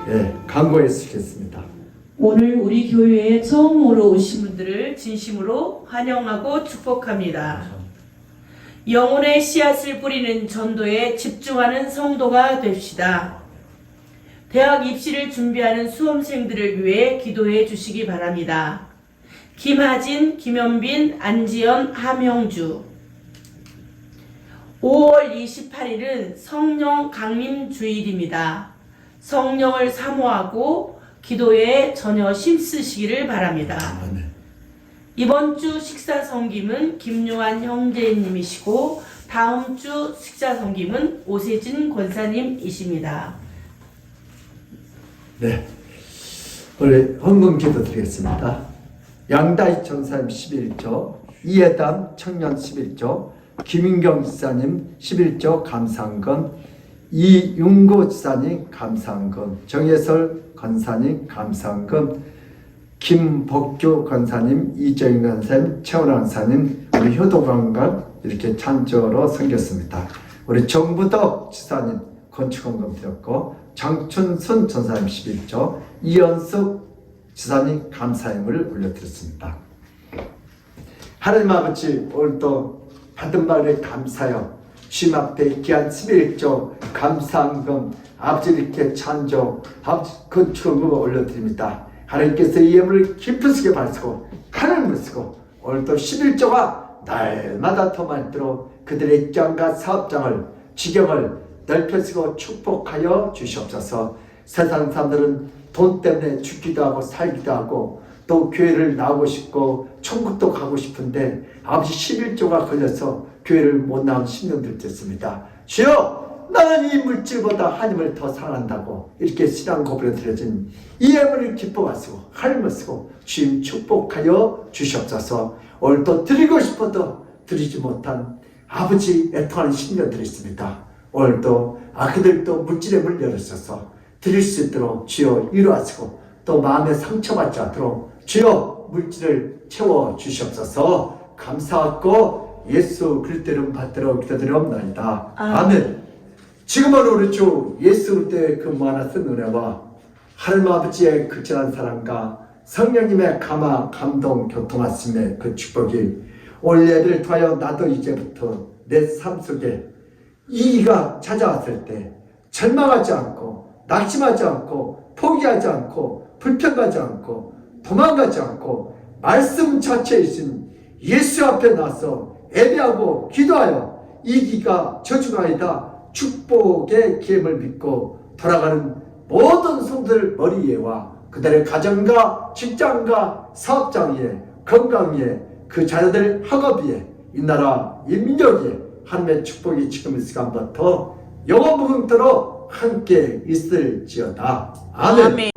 아멘. 예, 강구해 쓰겠습니다. 오늘 우리 교회에 처음으로 오신 분들을 진심으로 환영하고 축복합니다. 영혼의 씨앗을 뿌리는 전도에 집중하는 성도가 됩시다. 대학 입시를 준비하는 수험생들을 위해 기도해 주시기 바랍니다. 김하진, 김현빈, 안지연, 하명주. 5월 28일은 성령 강림 주일입니다. 성령을 사모하고 기도에 전혀 힘쓰시기를 바랍니다. 아멘. 이번 주 식사 섬김은 김요한 형제님이시고 다음 주 식사 섬김은 오세진 권사님이십니다. 네, 우리 헌금 기도 드리겠습니다. 양다희 전사님 11조, 이해담 청년 11조, 김인경 지사님 11조 감사헌금, 이윤고 지사님 감사헌금, 정예설 권사님 감사헌금, 김복규 권사님, 이정인 권사님, 최원환 권사님, 우리 효도관광 이렇게 찬조로 섬겼습니다. 우리 정부덕 지사님 건축헌금 드렸고, 장춘순 전사님 11조, 이연숙 지사님 감사임을 올려드렸습니다. 하나님 아버지, 오늘도 받은 바에 감사요. 주님 앞에 귀한 11조 감사헌금 아버지 이렇게 찬조 아버지 건축헌금을 올려드립니다. 하나님께서 이 예물을 깊으시게 받으시고 하늘을 쓰고 오늘도 11조가 날마다 더 많도록 그들의 입장과 사업장을 지경을 넓혀주고 축복하여 주시옵소서. 세상 사람들은 돈 때문에 죽기도 하고 살기도 하고 또 교회를 나오고 싶고 천국도 가고 싶은데 아버지 11조가 걸려서 교회를 못 나온 10년들 됐습니다. 주여, 나는 이 물질보다 하나님을 더 사랑한다고 이렇게 신앙 고백을 드려진 이 예물을 기뻐하시고 하나님을 쓰고 주님 축복하여 주시옵소서. 오늘도 드리고 싶어도 드리지 못한 아버지 애통하는 10년들이 있습니다. 오늘도 그들도 물질의 문을 열으셔서 드릴 수 있도록 주여 위로하시고 또 마음에 상처받지 않도록 주여 물질을 채워 주시옵소서. 감사하고 예수 그리스도 이름 받들어 기도드리옵나이다. 아멘. 지금은 우리 주 예수 그리스도의 그 무한하신 은혜와 하나님 아버지의 극진한 사랑과 성령님의 감화 감동 교통하심의 그 축복이 오늘 예배를 통하여 나도 이제부터 내 삶 속에 이기가 찾아왔을 때 절망하지 않고 낙심하지 않고 포기하지 않고 불평하지 않고 도망가지 않고 말씀 자체이신 예수 앞에 나서 예배하고 기도하여 이기가 저주가 아니다 축복의 기회를 믿고 돌아가는 모든 성도들 머리 위에와 그들의 가정과 직장과 사업장 위에 건강 위에 그 자녀들 학업 위에 이 나라 이 민족 위에 하나님의 축복이 지금 이 시간부터 영원 무궁토록 함께 있을지어다. 아멘. 아멘.